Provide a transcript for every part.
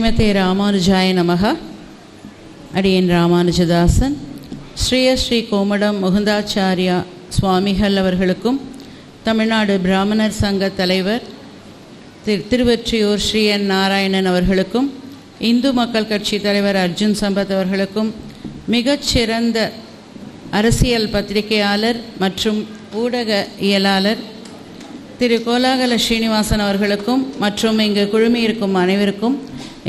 ஸ்ரீமதே ராமானுஜாய நமஹ. அடியேன் ராமானுஜதாசன் ஸ்ரீ கோமடம் முகுந்தாச்சாரியா சுவாமிகள் அவர்களுக்கும், தமிழ்நாடு பிராமணர் சங்க தலைவர் திருவொற்றியூர் ஸ்ரீ என் நாராயணன் அவர்களுக்கும், இந்து மக்கள் கட்சி தலைவர் அர்ஜுன் சம்பத் அவர்களுக்கும், மிகச்சிறந்த அரசியல் பத்திரிகையாளர் மற்றும் ஊடக இயலாளர் திரு கோலாகல ஸ்ரீனிவாசன் அவர்களுக்கும் மற்றும் இங்கு குழுமியிருக்கும் அனைவருக்கும்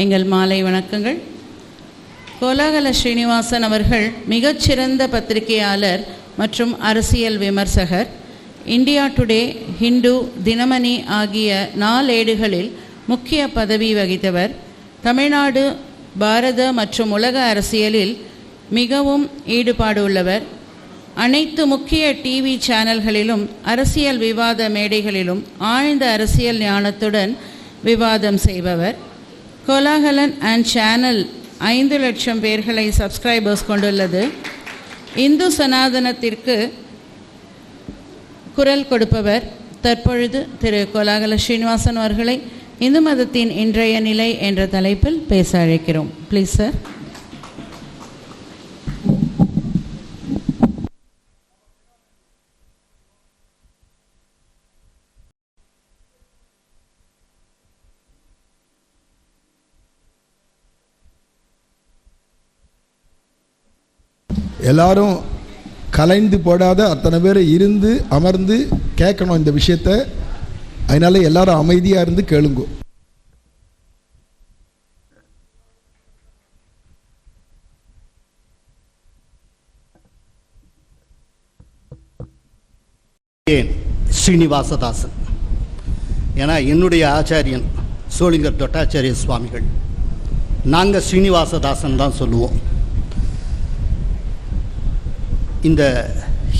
எங்கள் மாலை வணக்கங்கள். கோலாகல ஸ்ரீனிவாசன் அவர்கள் மிகச்சிறந்த பத்திரிகையாளர் மற்றும் அரசியல் விமர்சகர். இந்தியா டுடே, ஹிந்து, தினமணி ஆகிய நாளேடுகளில் முக்கிய பதவி வகித்தவர். தமிழ்நாடு, பாரத மற்றும் உலக அரசியலில் மிகவும் ஈடுபாடு உள்ளவர். அனைத்து முக்கிய டிவி சேனல்களிலும் அரசியல் விவாத மேடைகளிலும் ஆழ்ந்த அரசியல் ஞானத்துடன் விவாதம் செய்பவர். கோலாகலன் அண்ட் சேனல் 5 லட்சம் பேர்களை சப்ஸ்கிரைபர்ஸ் கொண்டுள்ளது. இந்து சனாதனத்திற்கு குரல் கொடுப்பவர். தற்பொழுது திரு கோலாகல ஸ்ரீனிவாசன் அவர்களை இந்து மதத்தின் இன்றைய நிலை என்ற தலைப்பில் பேச அழைக்கிறோம். Please sir. எல்லாரும் கலைந்து போடாத அத்தனை பேர் இருந்து அமர்ந்து கேட்கணும் இந்த விஷயத்தை. அதனால எல்லாரும் அமைதியாக இருந்து கேளுங்க. ஸ்ரீனிவாசதாசன், ஏன்னா என்னுடைய ஆச்சாரியன் சோளிங்கர் தொட்டாச்சாரிய சுவாமிகள், நாங்கள் ஸ்ரீனிவாசதாசன் தான் சொல்லுவோம். இந்த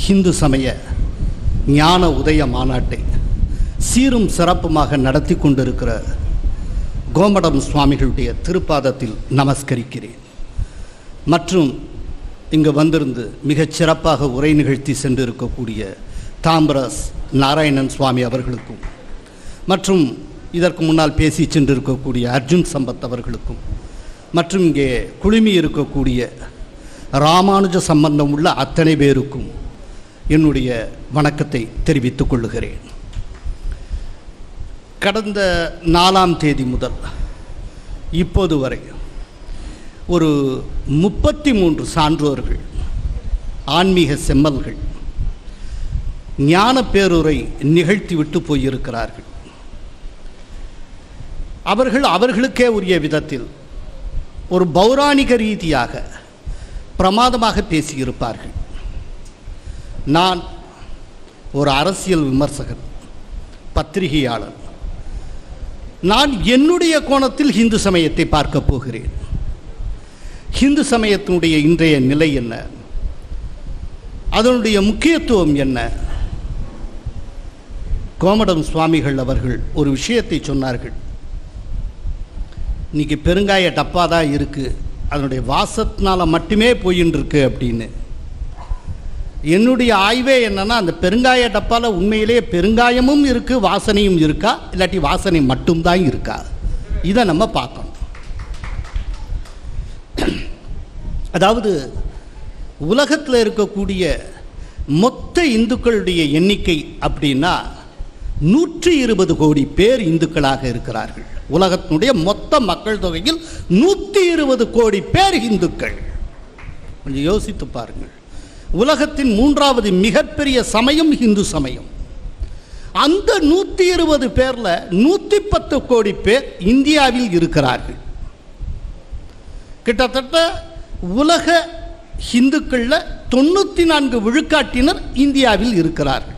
ஹிந்து சமய ஞான உதய மாநாட்டை சீரும் சிறப்புமாக நடத்தி கொண்டிருக்கிற கோமடம் சுவாமிகளுடைய திருப்பாதத்தில் நமஸ்கரிக்கிறேன். மற்றும் இங்கு வந்திருந்து மிகச் சிறப்பாக உரை நிகழ்த்தி சென்றிருக்கக்கூடிய தாம்பரஸ் நாராயணன் சுவாமி அவர்களுக்கும், மற்றும் இதற்கு முன்னால் பேசி சென்றிருக்கக்கூடிய அர்ஜுன் சம்பத் அவர்களுக்கும், மற்றும் இங்கே குழுமி இருக்கக்கூடிய ராமானுஜ சம்பந்தம் உள்ள அத்தனை பேருக்கும் என்னுடைய வணக்கத்தை தெரிவித்துக் கொள்ளுகிறேன். கடந்த 4ஆம் தேதி முதல் இப்போது வரை ஒரு 33 சான்றோர்கள், ஆன்மீக செம்மல்கள் ஞான பேருரை நிகழ்த்திவிட்டு போயிருக்கிறார்கள். அவர்களுக்கே உரிய விதத்தில் ஒரு பௌராணிக ரீதியாக பிரமாதமாக பேசியிருப்பார்கள். நான் ஒரு அரசியல் விமர்சகன், பத்திரிகையாளர். நான் என்னுடைய கோணத்தில் ஹிந்து சமயத்தை பார்க்க போகிறேன். ஹிந்து சமயத்தினுடைய இன்றைய நிலை என்ன, அதனுடைய முக்கியத்துவம் என்ன? கோமடம் சுவாமிகள் அவர்கள் ஒரு விஷயத்தை சொன்னார்கள். இன்னைக்கு பெருங்காய டப்பா தான் இருக்குது, அதனுடைய வாசத்தினால மட்டுமே போயின்னு இருக்கு அப்படின்னு. என்னுடைய ஆய்வே என்னன்னா, அந்த பெருங்காய டப்பாவில் உண்மையிலேயே பெருங்காயமும் இருக்கு, வாசனையும் இருக்கா, இல்லாட்டி வாசனை மட்டும்தான் இருக்கா? இதை நம்ம பார்க்கணும். அதாவது உலகத்தில் இருக்கக்கூடிய மொத்த இந்துக்களுடைய எண்ணிக்கை அப்படின்னா 120 கோடி பேர் இந்துக்களாக இருக்கிறார்கள். உலகத்தினுடைய மொத்த மக்கள் தொகையில் 120 கோடி பேர் இந்துக்கள். கொஞ்சம் யோசித்து பாருங்கள். உலகத்தின் 3வது மிகப்பெரிய சமயம் இந்து சமயம். அந்த 120 பேர்ல 110 கோடி பேர் இந்தியாவில் இருக்கிறார்கள். கிட்டத்தட்ட உலக இந்துக்கள்ல 94 விழுக்காட்டினர் இந்தியாவில் இருக்கிறார்கள்.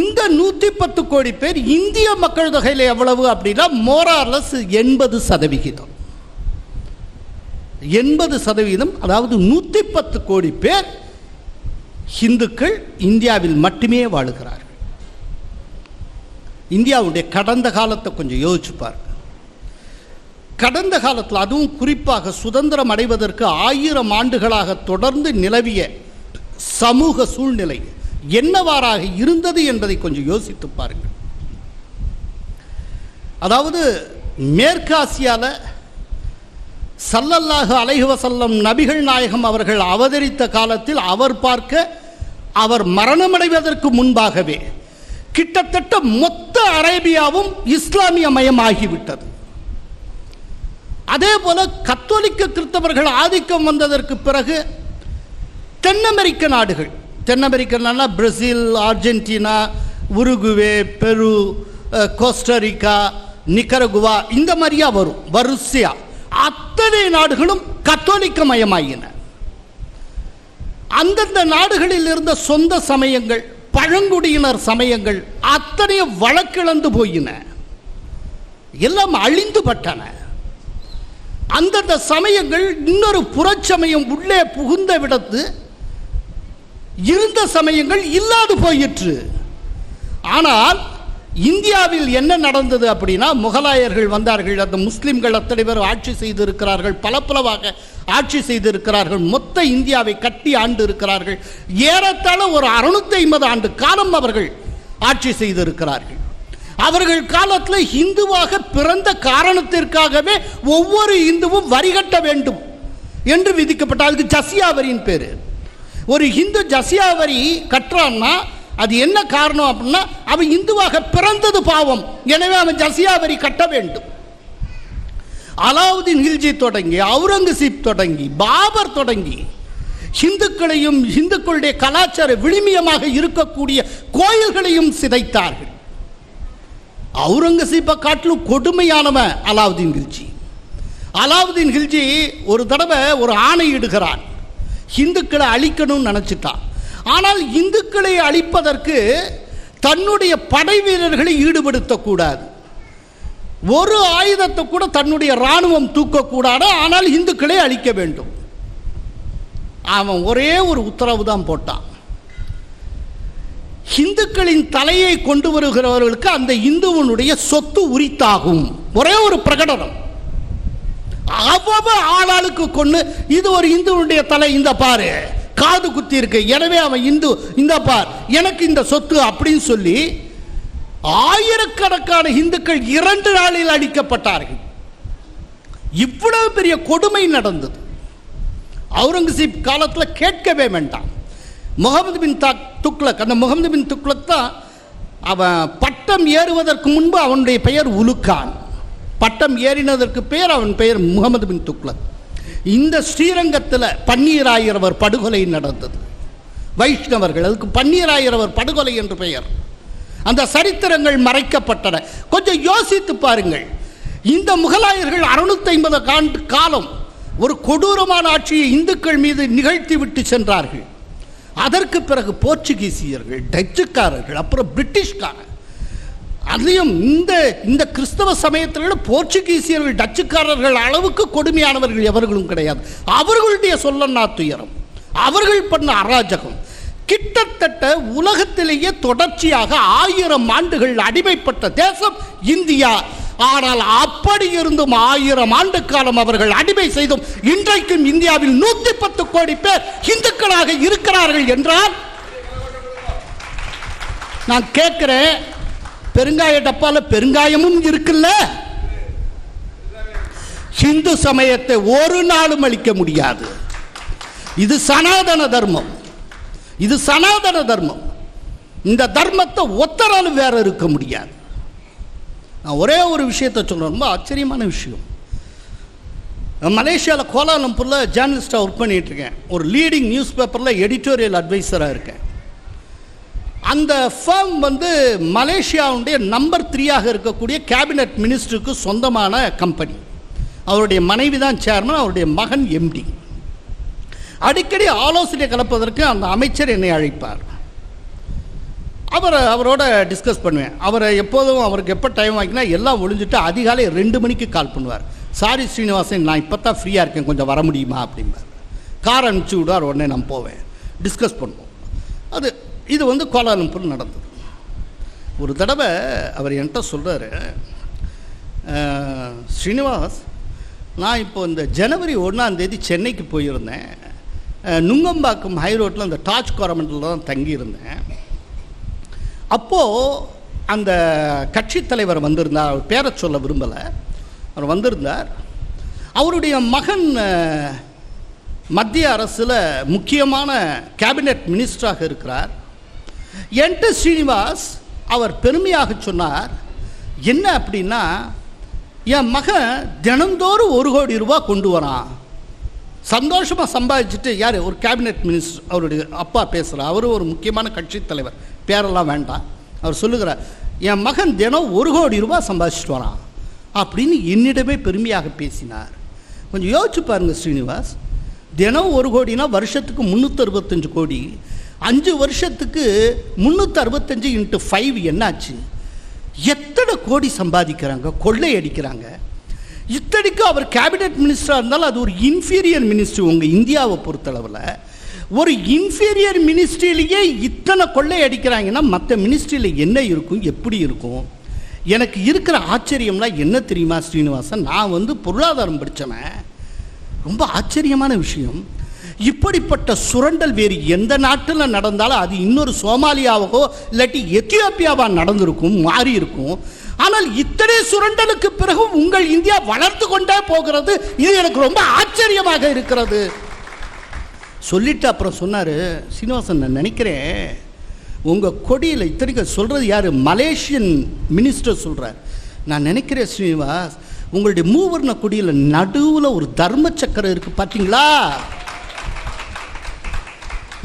இந்த 110 கோடி பேர் இந்திய மக்கள் தொகையில் எவ்வளவு அப்படின்னா மோரார்லஸ் 80%. 80%, அதாவது 110 கோடி பேர் இந்துக்கள் இந்தியாவில் மட்டுமே வாழுகிறார்கள். இந்தியாவுடைய கடந்த காலத்தை கொஞ்சம் யோசிச்சு பாருங்க. கடந்த காலத்தில், அதுவும் குறிப்பாக சுதந்திரம் அடைவதற்கு 1000 ஆண்டுகளாக தொடர்ந்து நிலவிய சமூக சூழ்நிலை என்னவாறாக இருந்தது என்பதை கொஞ்சம் யோசித்து பாருங்கள். அதாவது மேற்காசியாவில் ஸல்லல்லாஹு அலைஹி வஸல்லம் நபிகள் நாயகம் அவர்கள் அவதரித்த காலத்தில் அவர் மரணமடைவதற்கு முன்பாகவே கிட்டத்தட்ட மொத்த அரேபியாவும் இஸ்லாமிய மயமாகிவிட்டது. அதே போல கத்தோலிக்க கிறிஸ்தவர்கள் ஆதிக்கம் வந்ததற்கு பிறகு தென் அமெரிக்க நாடுகள், தென் அமெரிக்கா பிரேசில், அர்ஜென்டினா, உருகுவே, பெரு, கோஸ்டரிக்கா, நிக்கரகுவா, இந்த மாதிரியா வரும் வரிசையா அத்தனை நாடுகளும் கத்தோலிக்க மயமாயின. அந்தந்த நாடுகளில் இருந்த சொந்த சமயங்கள், பழங்குடியினர் சமயங்கள் அத்தனையும் வழக்கிழந்து போயின, எல்லாம் அழிந்து பட்டன. அந்தந்த சமயங்கள் இன்னொரு புறச்சமயம் உள்ளே புகுந்த விடத்து இருந்த சமயங்கள் இல்லாது போயிற்று. ஆனால் இந்தியாவில் என்ன நடந்தது அப்படின்னா, முகலாயர்கள் வந்தார்கள், அந்த முஸ்லிம்கள் அத்தனை பேர் ஆட்சி செய்திருக்கிறார்கள், பலப்பலவாக ஆட்சி செய்திருக்கிறார்கள், மொத்த இந்தியாவை கட்டி ஆண்டு இருக்கிறார்கள். ஏறத்தாழ ஒரு 650 ஆண்டு காலம் அவர்கள் ஆட்சி செய்திருக்கிறார்கள். அவர்கள் காலத்தில் இந்துவாக பிறந்த காரணத்திற்காகவே ஒவ்வொரு இந்துவும் வரி கட்ட வேண்டும் என்று விதிக்கப்பட்ட, அதுக்கு ஜசியா வரியின் பேர். ஒரு இந்து ஜசியா வரி கட்டுறான்னா அது என்ன காரணம் அப்படின்னா, அவன் இந்துவாக பிறந்தது பாவம், எனவே அவன் ஜசியா வரி கட்ட வேண்டும். அலாவுதீன் ஹில்ஜி தொடங்கி, அவுரங்கசீப் தொடங்கி, பாபர் தொடங்கி இந்துக்களையும் இந்துக்களுடைய கலாச்சார விழுமியமாக இருக்கக்கூடிய கோயில்களையும் சிதைத்தார்கள். அவுரங்கசீப்பை காட்டிலும் கொடுமையானவன் அலாவுதீன் கில்ஜி. அலாவுதீன் கில்ஜி ஒரு தடவை ஒரு ஆணையிடுகிறான், இந்துக்களை அழிக்கணும்னு நினச்சிட்டான். ஆனால் இந்துக்களை அழிப்பதற்கு தன்னுடைய படை வீரர்களை ஈடுபடுத்தக்கூடாது, ஒரு ஆயுதத்தை கூட தன்னுடைய இராணுவம் தூக்கக்கூடாது, ஆனால் இந்துக்களை அழிக்க வேண்டும். அவன் ஒரே ஒரு உத்தரவு தான் போட்டான், இந்துக்களின் தலையை கொண்டு வருகிறவர்களுக்கு அந்த இந்துவனுடைய சொத்து உரித்தாகும். ஒரே ஒரு பிரகடனம். அவ்வளவு ஆளாளுக்கு கொண்டு, இது ஒரு இந்துவனுடைய தலை, இந்த பாரு காது குத்தி இருக்கு, எனவே அவன் இந்து, இந்த பார் எனக்கு இந்த சொத்து அப்படின்னு சொல்லி ஆயிரக்கணக்கான இந்துக்கள் 2 நாளில் அழிக்கப்பட்டார்கள். இவ்வளவு பெரிய கொடுமை நடந்தது. அவுரங்கசீப் காலத்தில் கேட்கவே வேண்டாம். முகமது பின் துக்ளக், அந்த முகமது பின் துக்ளக் தான் அவன் பட்டம் ஏறுவதற்கு முன்பு அவனுடைய பெயர் உலுக்கான், பட்டம் ஏறினதற்கு பெயர் அவன் பெயர் முகமது பின் துக்ளக். இந்த ஸ்ரீரங்கத்தில் பன்னீராயிரவர் படுகொலை நடந்தது. வைஷ்ணவர்கள், அதுக்கு பன்னீராயிரவர் படுகொலை என்று பெயர். அந்த சரித்திரங்கள் மறைக்கப்பட்டன. கொஞ்சம் யோசித்து பாருங்கள், இந்த முகலாயர்கள் 650 ஆண்டு காலம் ஒரு கொடூரமான ஆட்சியை இந்துக்கள் மீது நிகழ்த்தி விட்டு சென்றார்கள். அதற்கு பிறகு போர்ச்சுகீசியர்கள், டச்சுக்காரர்கள், அப்புறம் பிரிட்டிஷ்காரர், அதுலேயும் இந்த கிறிஸ்தவ சமயத்தில் போர்ச்சுகீசியர்கள் டச்சுக்காரர்கள் அளவுக்கு கொடுமையானவர்கள் எவர்களும் கிடையாது. அவர்களுடைய சொல்லன்னா துயரம், அவர்கள் பண்ண அராஜகம் கிட்டத்தட்ட உலகத்திலேயே தொடர்ச்சியாக 1000 ஆண்டுகள் அடிமைப்பட்ட தேசம் இந்தியா. ஆனால் அப்படி இருந்தும் 1000 ஆண்டு காலம் அவர்கள் அடிமை செய்தும் இன்றைக்கும் இந்தியாவில் 110 கோடி பேர் இந்துக்களாக இருக்கிறார்கள் என்றால், நான் கேட்கிறேன், பெருங்காய டப்பால பெருங்காயமும் இருக்குல்ல? இந்து சமயத்தை ஒரு நாளும் அழிக்க முடியாது. இது சனாதன தர்மம், இது சனாதன தர்மம். இந்த தர்மத்தை ஒத்தராலும் வேற இருக்க முடியாது. நான் ஒரே ஒரு விஷயத்தை சொல்றேன், ரொம்ப ஆச்சரியமான விஷயம். மலேசியாவில் கோலாலம்பூரில் ஜேர்னலிஸ்டாக ஒர்க் பண்ணிட்டு இருக்கேன். ஒரு லீடிங் நியூஸ் பேப்பரில் எடிட்டோரியல் அட்வைசராக இருக்கேன். அந்த ஃபர்ம் மலேசியாவுடைய நம்பர் 3 இருக்கக்கூடிய கேபினட் மினிஸ்டருக்கு சொந்தமான கம்பெனி. அவருடைய மனைவி தான் சேர்மன், அவருடைய மகன் எம்டி. அடிக்கடி ஆலோசனை கலப்பதற்கு அந்த அமைச்சர் என்னை அழைப்பார். அவரோட டிஸ்கஸ் பண்ணுவேன். அவரை எப்போதும் அவருக்கு எப்போ டைம் ஆகினா எல்லாம் ஒழிஞ்சிட்டு அதிகாலை 2 மணிக்கு கால் பண்ணுவார். சாரி ஸ்ரீனிவாசன், நான் இப்போ தான் ஃப்ரீயாக இருக்கேன், கொஞ்சம் வர முடியுமா அப்படிம்பார். கார் அனுப்பிச்சி விடுவார், உடனே நான் போவேன், டிஸ்கஸ் பண்ணுவோம். இது கோலாலம்பூர் நடந்தது. ஒரு தடவை அவர் என்கிட்ட சொல்கிறாரு, ஸ்ரீனிவாஸ், நான் இப்போ இந்த ஜனவரி 1ஆம் தேதி சென்னைக்கு போயிருந்தேன். நுங்கம்பாக்கம் ஹைரோட்டில் அந்த டாச் கோரமண்டலில் தான் தங்கியிருந்தேன். அப்போது அந்த கட்சி தலைவர் வந்திருந்தார், அவர் பேரை சொல்ல விரும்பலை. அவர் வந்திருந்தார். அவருடைய மகன் மத்திய அரசில் முக்கியமான கேபினெட் மினிஸ்டராக இருக்கிறார். என்கிட்ட ஸ்ரீனிவாஸ் அவர் பெருமையாக சொன்னார், என்ன அப்படின்னா, என் மகன் தினந்தோறும் 1 கோடி ரூபா கொண்டு வரான், சந்தோஷமாக சம்பாதிச்சுட்டு. யார்? ஒரு கேபினெட் மினிஸ்டர், அவருடைய அப்பா பேசுகிறார். அவரும் ஒரு முக்கியமான கட்சி தலைவர், பேரெல்லாம் வேண்டாம். அவர் சொல்லுகிறார், என் மகன் தினம் 1 கோடி ரூபா சம்பாதிச்சுட்டு வரான் அப்படின்னு என்னிடமே பெருமையாக பேசினார். கொஞ்சம் யோசிச்சு பாருங்கள் ஸ்ரீனிவாஸ், தினம் 1 கோடினா வருஷத்துக்கு 365 கோடி, 5 வருஷத்துக்கு 365 × 5 என்னாச்சு? எத்தனை கோடி சம்பாதிக்கிறாங்க, கொள்ளை அடிக்கிறாங்க. இத்தனைக்கு அவர் கேபினெட் மினிஸ்டராக இருந்தாலும் அது ஒரு இன்ஃபீரியர் மினிஸ்ட்ரி. உங்கள் இந்தியாவை பொறுத்தளவில் ஒரு இன்ஃபீரியர் மினிஸ்ட்ரியிலேயே இத்தனை கொள்ளை அடிக்கிறாங்கன்னா மற்ற மினிஸ்ட்ரியில் என்ன இருக்கும், எப்படி இருக்கும்? எனக்கு இருக்கிற ஆச்சரியம்லாம் என்ன தெரியுமா ஸ்ரீனிவாசன், நான் பொருளாதாரம் படித்தவன். ரொம்ப ஆச்சரியமான விஷயம், இப்படிப்பட்ட சுரண்டல் வேறு எந்த நாட்டில் நடந்தாலும் அது இன்னொரு சோமாலியாவோ இல்லாட்டி எத்தியோப்பியாவா நடந்திருக்கும், மாறி இருக்கும். ஆனால் இத்தனை சுரண்டலுக்கு பிறகு உங்கள் இந்தியா வளர்த்து கொண்டே போகிறது. இது எனக்கு ரொம்ப ஆச்சரியமாக இருக்கிறது சொல்லிட்டு அப்புறம் சொன்னார், சீனிவாசன் நான் நினைக்கிறேன் உங்கள் கொடியில் இத்தனைக்கு சொல்கிறது யார்? மலேசியன் மினிஸ்டர் சொல்கிறார். நான் நினைக்கிறேன் ஸ்ரீனிவாஸ், உங்களுடைய மூவர்ண கொடியில் நடுவில் ஒரு தர்ம சக்கரம் இருக்குது பார்த்தீங்களா?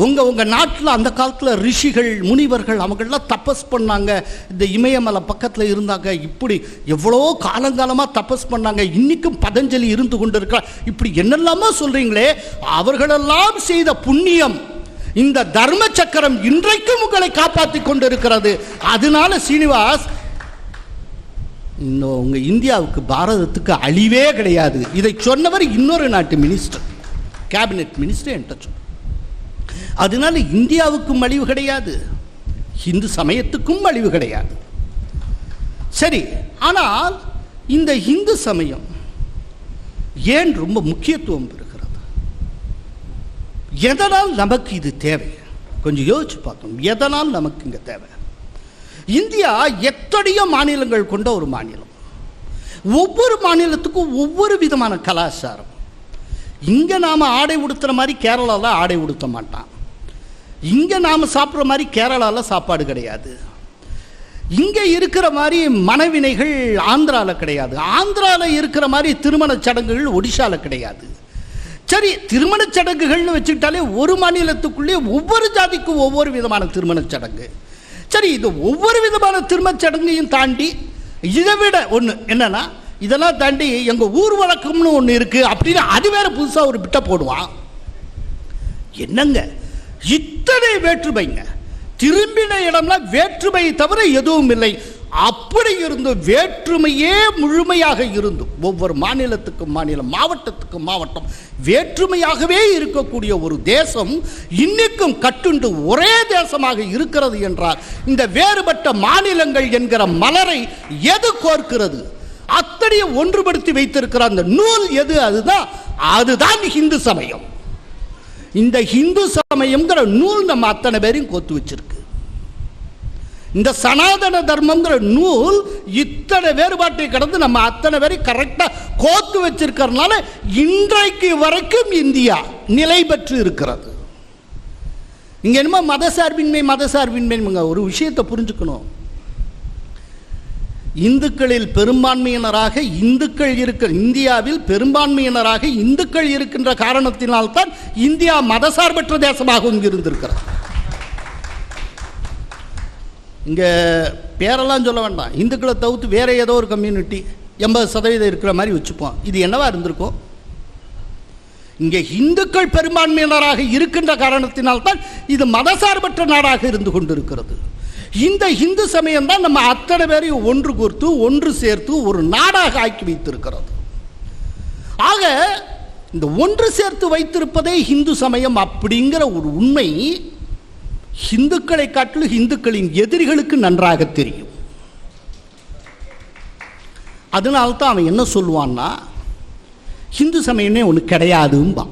உங்கள் நாட்டில் அந்த காலத்தில் ரிஷிகள் முனிவர்கள் அவங்களாம் தபஸ் பண்ணாங்க, இந்த இமயமலை பக்கத்தில் இருந்தாங்க, இப்படி எவ்வளோ காலங்காலமாக தபஸ் பண்ணாங்க, இன்றைக்கும் பதஞ்சலி இருந்து கொண்டு இருக்கிறார், இப்படி என்னெல்லாமா சொல்கிறீங்களே, அவர்களெல்லாம் செய்த புண்ணியம் இந்த தர்ம சக்கரம் இன்றைக்கும் உங்களை காப்பாற்றி கொண்டு இருக்கிறது. அதனால சீனிவாஸ், இன்னும் உங்கள் இந்தியாவுக்கு பாரதத்துக்கு அழிவே கிடையாது. இதை சொன்னவர் இன்னொரு நாட்டு மினிஸ்டர், கேபினெட் மினிஸ்டர் என்கிட்ட சொன்னார். அதனால இந்தியாவுக்கும் அழிவு கிடையாது, இந்து சமயத்துக்கும் அழிவு கிடையாது. சரி, ஆனால் இந்த இந்து சமயம் ஏன் ரொம்ப முக்கியத்துவம் பெறுகிறது? எதனால் நமக்கு இது தேவை? கொஞ்சம் யோசிச்சு பார்த்தோம், எதனால் நமக்கு இங்கே தேவை? இந்தியா எத்தனையோ மாநிலங்கள் கொண்ட ஒரு மாநிலம். ஒவ்வொரு மாநிலத்துக்கும் ஒவ்வொரு விதமான கலாச்சாரம். இங்கே நாம் ஆடை உடுத்துற மாதிரி கேரளாவில் ஆடை உடுத்த மாட்டான், இங்கே நாம் சாப்பிட்ற மாதிரி கேரளாவில் சாப்பாடு கிடையாது, இங்கே இருக்கிற மாதிரி மனவினைகள் ஆந்திராவில் கிடையாது, ஆந்திராவில் இருக்கிற மாதிரி திருமண சடங்குகள் ஒடிஷாவில் கிடையாது. சரி, திருமண சடங்குகள்னு வச்சுக்கிட்டாலே ஒரு மாநிலத்துக்குள்ளே ஒவ்வொரு ஜாதிக்கும் ஒவ்வொரு விதமான திருமண சடங்கு. சரி, இது ஒவ்வொரு விதமான திருமண சடங்கையும் தாண்டி இதை விட ஒன்று என்னன்னா, இதெல்லாம் தாண்டி எங்கள் ஊர் வழக்கம்னு ஒன்று இருக்குது அப்படின்னு அது வேற புதுசாக ஒரு பிட்டை போடுவான். என்னங்க இத்தனை வேற்றுமைங்க, திரும்பின இடம்லாம் வேற்றுமை தவிர எதுவும் இல்லை. அப்படி இருந்து வேற்றுமையே முழுமையாக இருந்து ஒவ்வொரு மாநிலத்துக்கும் மாநிலம், மாவட்டத்துக்கும் மாவட்டம் வேற்றுமையாகவே இருக்கக்கூடிய ஒரு தேசம் இன்னைக்கும் கட்டுண்டு ஒரே தேசமாக இருக்கிறது என்றால் இந்த வேறுபட்ட மாநிலங்கள் என்கிற மலரை எது கோர்க்கிறது? அத்தனையை ஒன்றுபடுத்தி வைத்திருக்கிற அந்த நூல் எது? அதுதான் இந்து சமயம். இந்த இந்து சமயம்ங்கிற நூல் நம்ம அத்தனை பேரையும் கோத்து வச்சிருக்கு. இந்த சனாதன தர்மம்ங்கிற நூல் இத்தனை வேறுபாட்டை கடந்து நம்ம அத்தனை பேரையும் கரெக்டாக கோத்து வச்சிருக்கிறதுனால இன்றைக்கு வரைக்கும் இந்தியா நிலை பெற்று இருக்கிறது. இங்க என்னமோ மதசார்பின்மை ஒரு விஷயத்தை புரிஞ்சுக்கணும். இந்துக்களில் பெரும்பான்மையினராக இந்துக்கள் இந்தியாவில் பெரும்பான்மையினராக இந்துக்கள் இருக்கின்ற காரணத்தினால்தான் இந்தியா மதசார்பற்ற தேசமாக இருந்திருக்கிறது. இங்கே பேரெல்லாம் சொல்ல வேண்டாம், இந்துக்களை தவிர்த்து வேற ஏதோ ஒரு கம்யூனிட்டி 80% இருக்கிற மாதிரி வச்சுப்போம், இது என்னவா இருந்திருக்கும்? இங்கே இந்துக்கள் பெரும்பான்மையினராக இருக்கின்ற காரணத்தினால்தான் இது மதசார்பற்ற நாடாக இருந்து கொண்டிருக்கிறது. இந்த இந்து சமயம் தான் நம்ம அத்தனை பேரையும் ஒன்று கோர்த்து ஒன்று சேர்த்து ஒரு நாடாக ஆக்கி வைத்திருக்கிறது. ஆக இந்த ஒன்று சேர்த்து வைத்திருப்பதே இந்து சமயம் அப்படிங்கிற ஒரு உண்மை இந்துக்களை காட்டிலும் இந்துக்களின் எதிரிகளுக்கு நன்றாக தெரியும். அதனால்தான் அவன் என்ன சொல்லுவான்னா, இந்து சமயமே ஒன்று கிடையாதும்பா.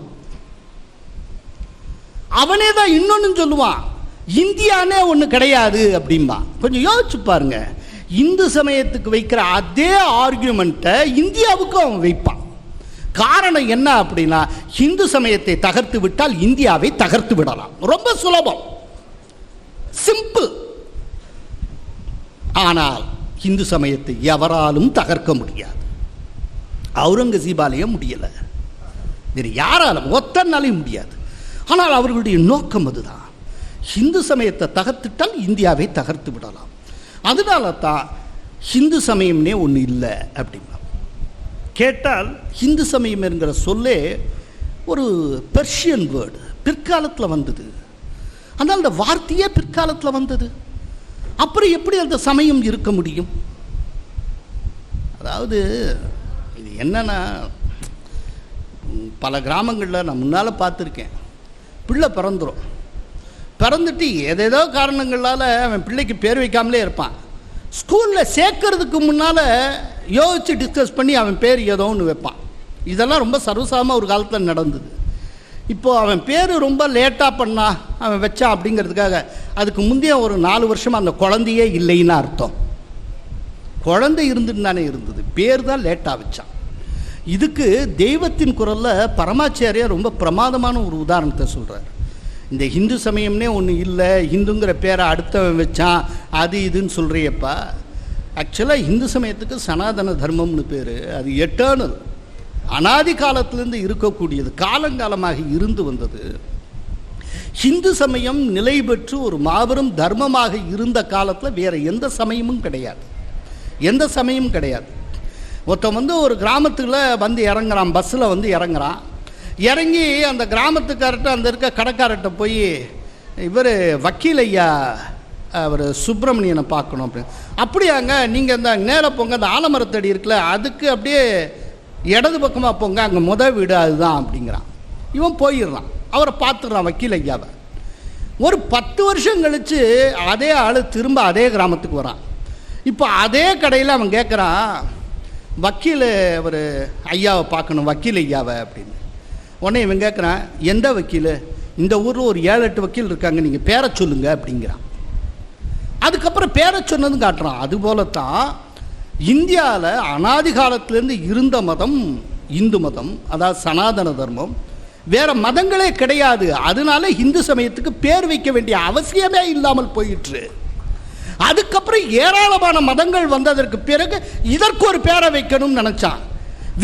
அவனே தான் இன்னொன்னு சொல்லுவான், இந்தியானே ஒன்று கிடையாது அப்படின்பா. கொஞ்சம் யோசிச்சு பாருங்க, இந்து சமயத்துக்கு வைக்கிற அதே ஆர்கியூமெண்ட்டை இந்தியாவுக்கும் அவன் வைப்பான். காரணம் என்ன அப்படின்னா, இந்து சமயத்தை தகர்த்து விட்டால் இந்தியாவை தகர்த்து விடலாம். ரொம்ப சுலபம், சிம்பிள். ஆனால் இந்து சமயத்தை எவராலும் தகர்க்க முடியாது. அவுரங்கசீபாலேயே முடியலை, வேறு யாராலும் ஒத்தனாலையும் முடியாது. ஆனால் அவர்களுடைய நோக்கம் அதுதான், இந்து சமயத்தை தகர்த்துட்டால் இந்தியாவை தகர்த்து விடலாம். அதனால தான் இந்து சமயம்னே ஒன்று இல்லை அப்படின்னா. கேட்டால் இந்து சமயம் என்கிற சொல்லே ஒரு பெர்ஷியன் வேர்டு, பிற்காலத்தில் வந்தது. ஆனால் அந்த வார்த்தையே பிற்காலத்தில் வந்தது. அப்புறம் எப்படி அந்த சமயம் இருக்க முடியும்? அதாவது இது என்னன்னா, பல கிராமங்களில் நான் முன்னால் பார்த்துருக்கேன். பிள்ளை பிறந்துட்டு ஏதேதோ காரணங்களால் அவன் பிள்ளைக்கு பேர் வைக்காமலே இருப்பான். ஸ்கூலில் சேர்க்கறதுக்கு முன்னால் யோசித்து டிஸ்கஸ் பண்ணி அவன் பேர் ஏதோ ஒன்று வைப்பான். இதெல்லாம் ரொம்ப சர்வசாதாரணமாக ஒரு காலத்தில் நடந்தது. இப்போது அவன் பேர் ரொம்ப லேட்டாக பண்ணா அவன் வச்சான் அப்படிங்கிறதுக்காக அதுக்கு முந்தைய ஒரு 4 வருஷமாக அந்த குழந்தையே இல்லைன்னு அர்த்தம். குழந்தை இருந்துன்னு தானே இருந்தது, பேர் தான் லேட்டாக வச்சான். இதுக்கு தெய்வத்தின் குரலில் பரமாச்சாரியார் ரொம்ப பிரமாதமான ஒரு உதாரணத்தை சொல்கிறார். இந்த ஹிந்து சமயம்னே ஒன்று இல்லை, ஹிந்துங்கிற பேரை அடுத்தவன் வச்சான், அது இதுன்னு சொல்கிறியப்பா. ஆக்சுவலாக ஹிந்து சமயத்துக்கு சனாதன தர்மம்னு பேர். அது எட்டர்னல், அனாதி காலத்திலேருந்து இருக்கக்கூடியது, காலங்காலமாக இருந்து வந்தது. ஹிந்து சமயம் நிலை பெற்று ஒரு மாபெரும் தர்மமாக இருந்த காலத்தில் வேறு எந்த சமயமும் கிடையாது, எந்த சமயமும் கிடையாது. ஒருத்தன் ஒரு கிராமத்தில் வந்து இறங்குறான், பஸ்ஸில் வந்து இறங்குறான். இறங்கி அந்த கிராமத்துக்கார்ட்ட அந்த இருக்க கடைக்காரர்கிட்ட போய், இவர் வக்கீல் ஐயா அவர் சுப்பிரமணியனை பார்க்கணும் அப்படின்னு. அப்படியாங்க, நீங்கள் இந்த நேராக போங்க, அந்த ஆலமரத்தடி இருக்குல்ல அதுக்கு அப்படியே இடது பக்கமாக போங்க, அங்கே வீடு அதுதான் அப்படிங்கிறான். இவன் போயிடுறான், அவரை பார்த்துடுறான் வக்கீல் ஐயாவை. ஒரு 10 வருஷம் கழித்து அதே ஆள் திரும்ப அதே கிராமத்துக்கு வரான். இப்போ அதே கடையில் அவன் கேட்குறான், வக்கீல் அவர் ஐயாவை பார்க்கணும், வக்கீல் ஐயாவை அப்படின்னு. உடனே இவன் கேட்குறான், எந்த வக்கீல்? இந்த ஊரில் ஒரு 7-8 வக்கீல் இருக்காங்க, நீங்கள் பேரை சொல்லுங்க அப்படிங்கிறான். அதுக்கப்புறம் பேரை சொன்னதும் காட்டுறான். அதுபோலத்தான் இந்தியாவில் அனாதி காலத்திலேருந்து இருந்த மதம் இந்து மதம், அதாவது சனாதன தர்மம். வேறு மதங்களே கிடையாது. அதனால இந்து சமயத்துக்கு பேர் வைக்க வேண்டிய அவசியமே இல்லாமல் போயிற்று. அதுக்கப்புறம் ஏராளமான மதங்கள் வந்ததற்கு பிறகு இதற்கு ஒரு பேரை வைக்கணும்னு நினச்சான்.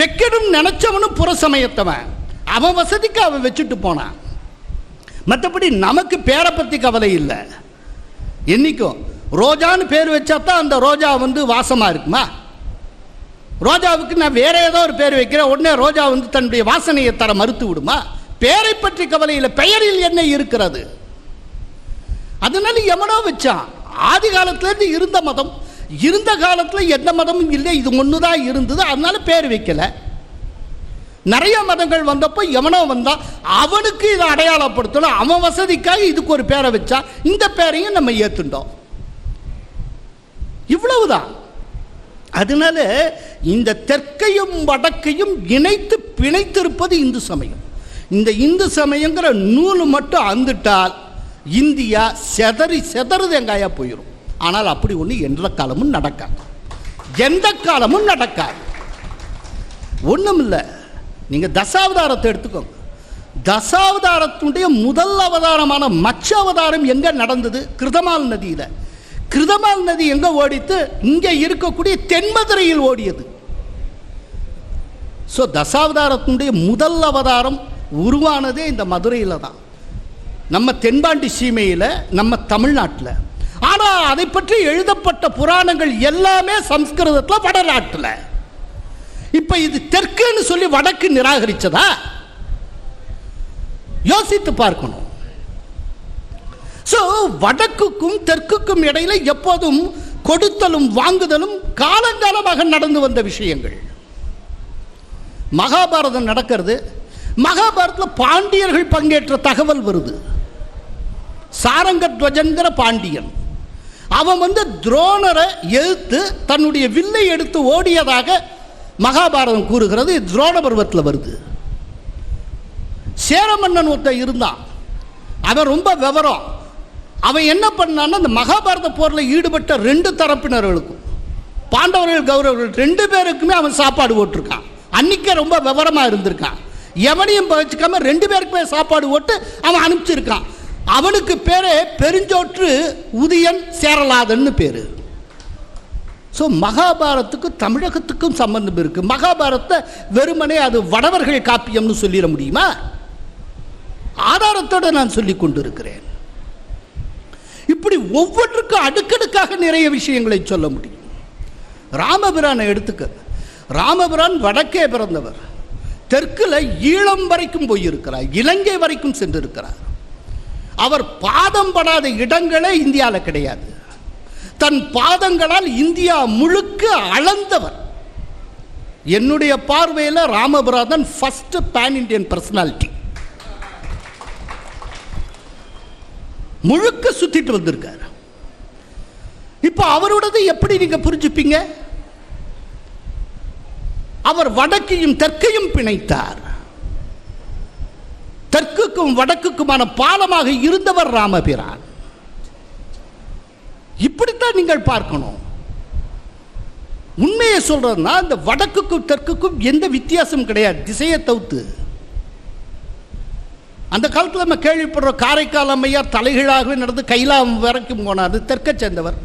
வைக்கணும்னு நினச்சவனும் புற சமயத்தவன், அவன் வசதிக்கு அவன் வச்சுட்டு போனான். மற்றபடி நமக்கு பேரை பற்றி கவலை இல்லை. என்னைக்கும் ரோஜான்னு பேர் வச்சா தான் அந்த ரோஜா வாசமாக இருக்குமா? ரோஜாவுக்கு நான் வேற ஏதோ ஒரு பேர் வைக்கிறேன், உடனே ரோஜா தன்னுடைய வாசனையை தர மறுத்து விடுமா? பேரை பற்றி கவலை இல்லை, பெயரில் என்ன இருக்கிறது? அதனால எவனோ வச்சான். ஆதி காலத்திலேருந்து இருந்த மதம், இருந்த காலத்தில் எந்த மதமும் இல்லை, இது ஒன்று தான் இருந்தது, அதனால பேர் வைக்கலை. நிறைய மதங்கள் வந்தப்போ எவனோ வந்தான், அவனுக்கு இதை அடையாளப்படுத்தணும், அவன் வசதிக்காக இதுக்கு ஒரு பேரை வச்சா, இந்த பேரையும் நம்ம ஏற்றுட்டோம். இவ்வளவுதான். அதனால இந்த தெற்கையும் வடக்கையும் இணைத்து பிணைத்திருப்பது இந்து சமயம். இந்த இந்து சமயங்கிற நூல் மட்டும் அந்துட்டால் இந்தியா செதறு தேங்காயா போயிடும். ஆனால் அப்படி ஒன்று எந்த காலமும் நடக்காது, எந்த காலமும் நடக்காது. ஒன்றும் இல்லை. நீங்கள் தசாவதாரத்தை எடுத்துக்கோங்க. தசாவதாரத்துடைய முதல் அவதாரமான மச்ச அவதாரம் எங்கே நடந்தது? கிருதமால் நதியில். கிருதமால் நதி எங்கே ஓடித்து? இங்கே இருக்கக்கூடிய தென்மதுரையில் ஓடியது. ஸோ தசாவதாரத்தினுடைய முதல் அவதாரம் உருவானதே இந்த மதுரையில் தான், நம்ம தென்பாண்டி சீமையில், நம்ம தமிழ்நாட்டில். ஆனால் அதை பற்றி எழுதப்பட்ட புராணங்கள் எல்லாமே சம்ஸ்கிருதத்தில், வடநாட்டில். இப்போ இது தெற்குன்னு சொல்லி வடக்கு நிராகரிச்சதா? யோசித்து பார்க்கணும். ஸோ வடக்குக்கும் தெற்குக்கும் இடையில எப்போதும் கொடுத்தலும் வாங்குதலும் காலங்காலமாக நடந்து வந்த விஷயங்கள். மகாபாரதம் நடக்கிறது. மகாபாரதத்தில் பாண்டியர்கள் பங்கேற்ற தகவல் வருது. சாரங்கத்வஜன்கிற பாண்டியன், அவன் துரோணரை எதிர்த்து தன்னுடைய வில்லை எடுத்து ஓடியதாக மகாபாரதம் கூறுகிறது. துரோண பருவத்தில் வருது. சேரமன்னன் ஒருத்தன் இருந்தான், அவன் ரொம்ப விவரம். அவன் என்ன பண்ணான்னா, அந்த மகாபாரத போரில் ஈடுபட்ட 2 தரப்பினர்களுக்கும் பாண்டவர்கள் கௌரவர்கள் 2 பேருக்குமே அவன் சாப்பாடு போட்டிருக்கான். அன்னைக்கே ரொம்ப விவரமாக இருந்திருக்கான். எவனையும் பகிச்சுக்காம 2 பேருக்குமே சாப்பாடு போட்டு அவன் அனுப்பிச்சிருக்கான். அவனுக்கு பேரே பெருஞ்சோற்று உதியன் சேரலாதன்னு பேரு. ஸோ மகாபாரத்துக்கும் தமிழகத்துக்கும் சம்பந்தம் இருக்கு. மகாபாரத்தை வெறுமனே அது வடவர்கள் காப்பியம்னு சொல்லிட முடியுமா? ஆதாரத்தோடு நான் சொல்லி கொண்டிருக்கிறேன். இப்படி ஒவ்வொன்றுக்கும் அடுக்கடுக்காக நிறைய விஷயங்களை சொல்ல முடியும். ராமபிரானை எடுத்துக்க. ராமபிரான் வடக்கே பிறந்தவர். தெற்குல ஈழம் வரைக்கும் போயிருக்கிறார், இலங்கை வரைக்கும் சென்றிருக்கிறார். அவர் பாதம் படாத இடங்களே இந்தியாவில் கிடையாது. தன் பாதங்களால் இந்தியா முழுக்க அளந்தவர். என்னுடைய பார்வையில் ராமபிரான் ஃபர்ஸ்ட் பேன் இண்டியன் பர்சனாலிட்டி. முழுக்க சுத்திட்டு வந்திருக்கார். இப்போ அவரோடது எப்படி நீங்க புரிஞ்சுப்பீங்க? அவர் வடக்கையும் தெற்கையும் பிணைத்தார். தெற்குக்கும் வடக்குக்குமான பாலமாக இருந்தவர் ராமபிரான். இப்படித்தான் நீங்கள் பார்க்கணும். உண்மையை சொல்றதுன்னா இந்த வடக்குக்கும் தெற்குக்கும் எந்த வித்தியாசம் கிடையாது, திசையை தவிர்த்து. அந்த காலத்தில் நம்ம கேள்விப்படுற காரைக்கால் அம்மையார் தலைகீழாகவே நடந்து கைலாயம் வரைக்கும் போனார், தெற்க சேர்ந்தவர்.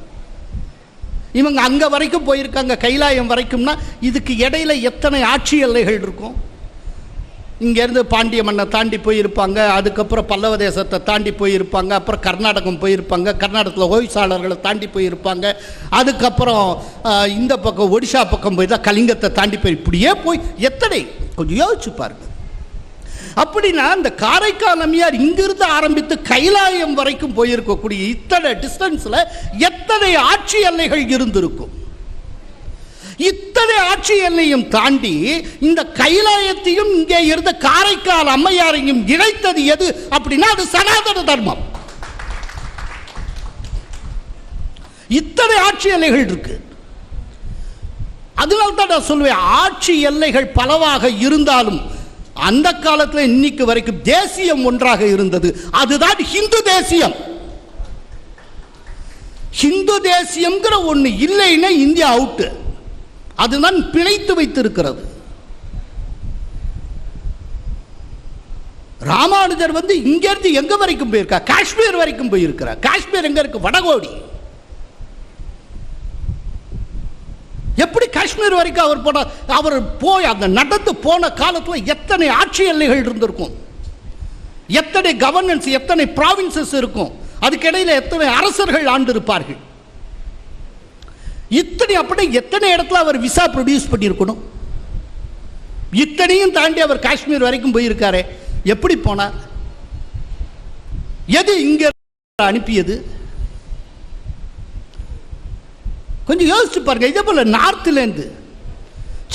இவங்க அங்க வரைக்கும் போயிருக்காங்க, கைலாயம் வரைக்கும்னா இதுக்கு இடையில எத்தனை ஆட்சி எல்லைகள் இருக்கும்? இங்கேருந்து பாண்டிய மண்ணை தாண்டி போயிருப்பாங்க, அதுக்கப்புறம் பல்லவ தேசத்தை தாண்டி போயிருப்பாங்க, அப்புறம் கர்நாடகம் போயிருப்பாங்க, கர்நாடகத்தில் ஹோய்சாளர்களை தாண்டி போயிருப்பாங்க, அதுக்கப்புறம் இந்த பக்கம் ஒடிஷா பக்கம் போய் தான் கலிங்கத்தை தாண்டி போய் இப்படியே போய் எத்தனை கொஞ்சம் யோசிச்சு பாருங்க. அப்படின்னா இந்த காரைக்கால் அம்மையார் இங்கிருந்து ஆரம்பித்து கைலாயம் வரைக்கும் போயிருக்கக்கூடிய இத்தனை டிஸ்டன்ஸ்ல எத்தனை ஆட்சி எல்லைகள் இருந்திருக்கும்? இத்தனை ஆட்சி எல்லையும் தாண்டி இந்த கைலாயத்தையும் இங்கே இருந்த காரைக்கால் அம்மையாரையும் இணைத்தது எது அப்படின்னா அது சனாதன தர்மம். இத்தனை ஆட்சி எல்லைகள் இருக்கு. அதனால தான் நான் சொல்லுவேன், ஆட்சி எல்லைகள் பலவாக இருந்தாலும் அந்த காலத்தில் இன்னைக்கு வரைக்கும் தேசியம் ஒன்றாக இருந்தது. அதுதான் ஹிந்து தேசியம். ஹிந்து தேசியம்ங்கிற ஒண்ணு இல்லைன்னா இந்தியா அவுட். அதுதான் பிணைத்து வைத்திருக்கிறது. ராமானுஜர் இங்க இருந்து எங்க வரைக்கும் போயிருக்கார்? காஷ்மீர் வரைக்கும் போயிருக்கிறார். காஷ்மீர் எங்க இருக்கு? வடகோடி. எப்படி காஷ்மீர் வரைக்கும் அவர் போனார்? அவர் போய் அந்த நடந்து போன காலத்தில் எத்தனை ஆட்சி எல்லைகள் இருந்திருக்கும், எத்தனை கவர்னன்ஸ், எத்தனை ப்ராவின்சஸ் இருக்கும், அதுக்கிடையில் எத்தனை அரசர்கள் ஆண்டு இருப்பார்கள். இத்தனை அப்படி எத்தனை இடத்துல அவர் விசா ப்ரொடியூஸ் பண்ணியிருக்கணும். இத்தனையும் தாண்டி அவர் காஷ்மீர் வரைக்கும் போயிருக்காரு. எப்படி போனார்? எது இங்க அனுப்பியது? கொஞ்சம் யோசிச்சு பாருங்க. இதே போல நார்த்லேருந்து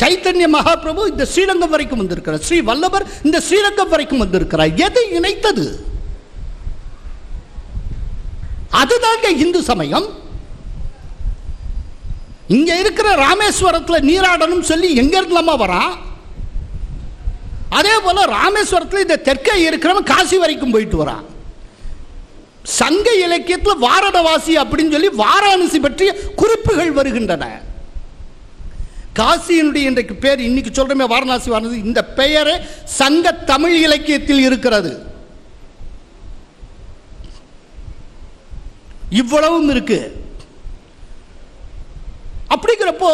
சைத்தன்ய மகாபிரபு இந்த ஸ்ரீரங்கம் வரைக்கும் வந்திருக்கிறார். ஸ்ரீ வல்லபர் இந்த ஸ்ரீரங்கம் வரைக்கும் வந்திருக்கிறார். எதை இணைத்தது? அதுதாங்க இந்து சமயம். இங்க இருக்கிற ராமேஸ்வரத்தில் நீராடணும் சொல்லி எங்க இருக்கலாமா வரான்? அதே போல ராமேஸ்வரத்தில் இந்த தெற்கே இருக்கிறவன் காசி வரைக்கும் போயிட்டு வரான். சங்க இலக்கியத்தில் வாரணவாசி அப்படின்னு சொல்லி வாராணசி பற்றிய குறிப்புகள் வருகின்றன. காசியினுடைய இன்றைக்கு பேர் இன்னைக்கு சொல்றமே வாரணாசி, வாரணாசி, இந்த பெயரே சங்க தமிழ் இலக்கியத்தில் இருக்கிறது. இவ்வளவும் இருக்கு. அப்படிங்கிறப்போ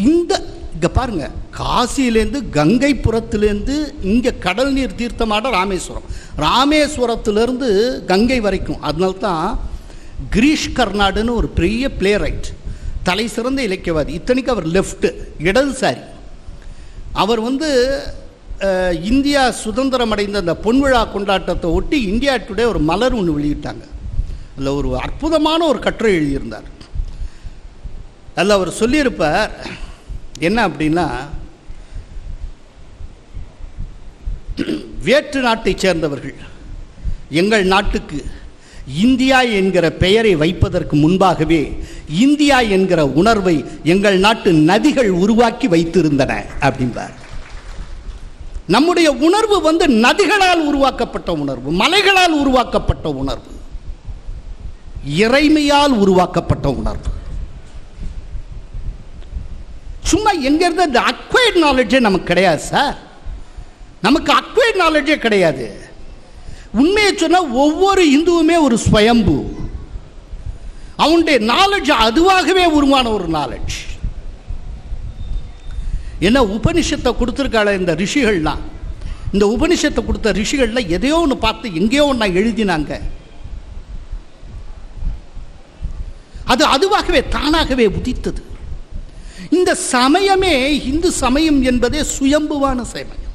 இங்க பாருங்க, காசியிலேருந்து கங்கைப்புறத்திலேருந்து இங்க கடல் நீர் தீர்த்தமாட ராமேஸ்வரம், ராமேஸ்வரத்திலிருந்து கங்கை வரைக்கும். அதனால தான் கிரீஷ் கர்நாடுன்னு ஒரு பெரிய பிளே ரைட், தலை சிறந்த இலக்கியவாதி. இத்தனைக்கு அவர் லெஃப்ட், இடதுசாரி. அவர் இந்தியா சுதந்திரம் அடைந்த அந்த பொன்விழா கொண்டாட்டத்தை ஒட்டி இந்தியா டுடே ஒரு மலர் ஒன்று வெளியிட்டாங்க. அதில் ஒரு அற்புதமான ஒரு கட்டுரை எழுதியிருந்தார். அதில் அவர் சொல்லியிருப்பார் என்ன அப்படின்னா, வேற்று நாட்டைச் சேர்ந்தவர்கள் எங்கள் நாட்டுக்கு இந்தியா என்கிற பெயரை வைப்பதற்கு முன்பாகவே இந்தியா என்கிற உணர்வை எங்கள் நாட்டு நதிகள் உருவாக்கி வைத்திருந்தன அப்படின்பார். நம்முடைய உணர்வு நதிகளால் உருவாக்கப்பட்ட உணர்வு, மலைகளால் உருவாக்கப்பட்ட உணர்வு, இறைமையால் உருவாக்கப்பட்ட உணர்வு. சும்மா எங்கேருந்து இந்த அக்வைர்ட் நாலேஜே நமக்கு கிடையாது சார். நமக்கு அக்வைர்ட் நாலேஜே கிடையாது. உண்மையை சொன்னால் ஒவ்வொரு இந்துவுமே ஒரு ஸ்வயம்பு. அவனுடைய நாலேஜ் அதுவாகவே உருவான ஒரு நாலேஜ். என்ன உபனிஷத்தை கொடுத்துருக்காள இந்த ரிஷிகள்லாம், இந்த உபனிஷத்தை கொடுத்த ரிஷிகள்லாம் எதையோ ஒன்று பார்த்து எங்கேயோ ஒன்று எழுதினாங்க. அது அதுவாகவே தானாகவே உதித்தது. இந்த சமயமே, இந்து சமயம் என்பதே சுயம்புவான சமயம்.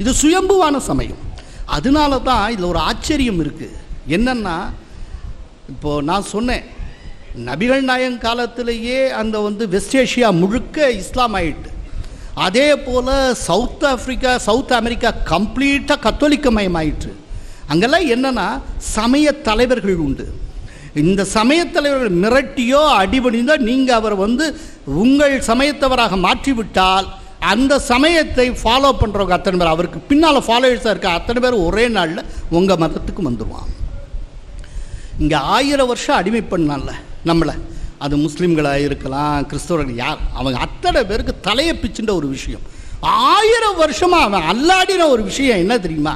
இது சுயம்புவான சமயம். அதனால தான் இதில் ஒரு ஆச்சரியம் இருக்குது. என்னன்னா, இப்போது நான் சொன்னேன், நபிகள் நாயகம் காலத்திலேயே அந்த வெஸ்ட் ஏஷியா முழுக்க இஸ்லாம் ஆயிட்டு. அதே போல் சவுத் அமெரிக்கா கம்ப்ளீட்டாக கத்தோலிக்க ஆயிட்டு. அங்கெல்லாம் என்னன்னா சமய தலைவர்கள் உண்டு. இந்த சமய தலைவர்கள் மிரட்டியோ அடிபணிந்தோ நீங்கள் அவரை உங்கள் சமயத்தவராக மாற்றிவிட்டால் அந்த சமயத்தை ஃபாலோ பண்ணுறவங்க அத்தனை பேர், அவருக்கு பின்னால் ஃபாலோவர்ஸாக இருக்க அத்தனை பேர் ஒரே நாளில் உங்கள் மதத்துக்கு வந்துடுவான். இங்கே 1000 வருஷம் அடிமை பண்ணால நம்மளை, அது முஸ்லீம்களாக இருக்கலாம், கிறிஸ்தவர்கள், யார் அவங்க அத்தனை பேருக்கு தலையை பிச்சுன்ற ஒரு விஷயம். 1000 வருஷமாக அவன் அல்லாடின ஒரு விஷயம் என்ன தெரியுமா?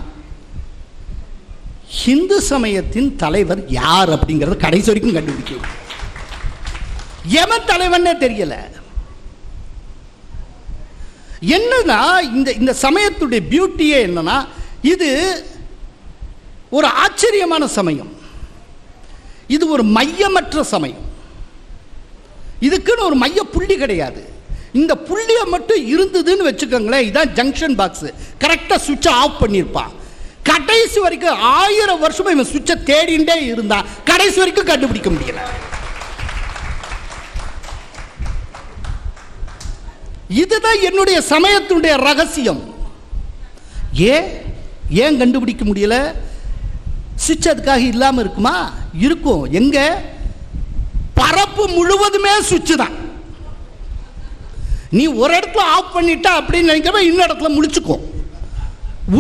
ஹிந்து சமயத்தின் தலைவர் யார் அப்படிங்கிறத கடைசி வரைக்கும் கண்டுபிடிக்க எவன் தலைவன்னே தெரியல. என்னன்னா இந்த சமயத்துடைய பியூட்டியே என்னன்னா, இது ஒரு ஆச்சரியமான சமயம். இது ஒரு மையமற்ற சமயம். இதுக்குன்னு ஒரு மைய புள்ளி கிடையாது. இந்த புள்ளியை மட்டும் இருந்ததுன்னு வச்சுக்கோங்களேன், இதான் ஜங்ஷன் பாக்ஸ். கரெக்டாக சுவிட்சை ஆஃப் பண்ணியிருப்பான். கடைசி வரைக்கும் 1000 வருஷமா இவன் சுவிட்சை தேடிண்டே இருந்தான், கடைசி வரைக்கும் கண்டுபிடிக்க முடியல. இதுதான் என்னுடைய சமயத்தினுடைய ரகசியம். ஏன் கண்டுபிடிக்க முடியல? சுவிட்ச் அதுக்காக இல்லாமல் இருக்குமா? இருக்கும். எங்க பரப்பு முழுவதுமே சுவிட்ச் தான். நீ ஒரு இடத்துல ஆஃப் பண்ணிட்டா அப்படின்னு நினைக்கிறப்ப இன்னொரு இடத்துல முடிச்சுக்கோ.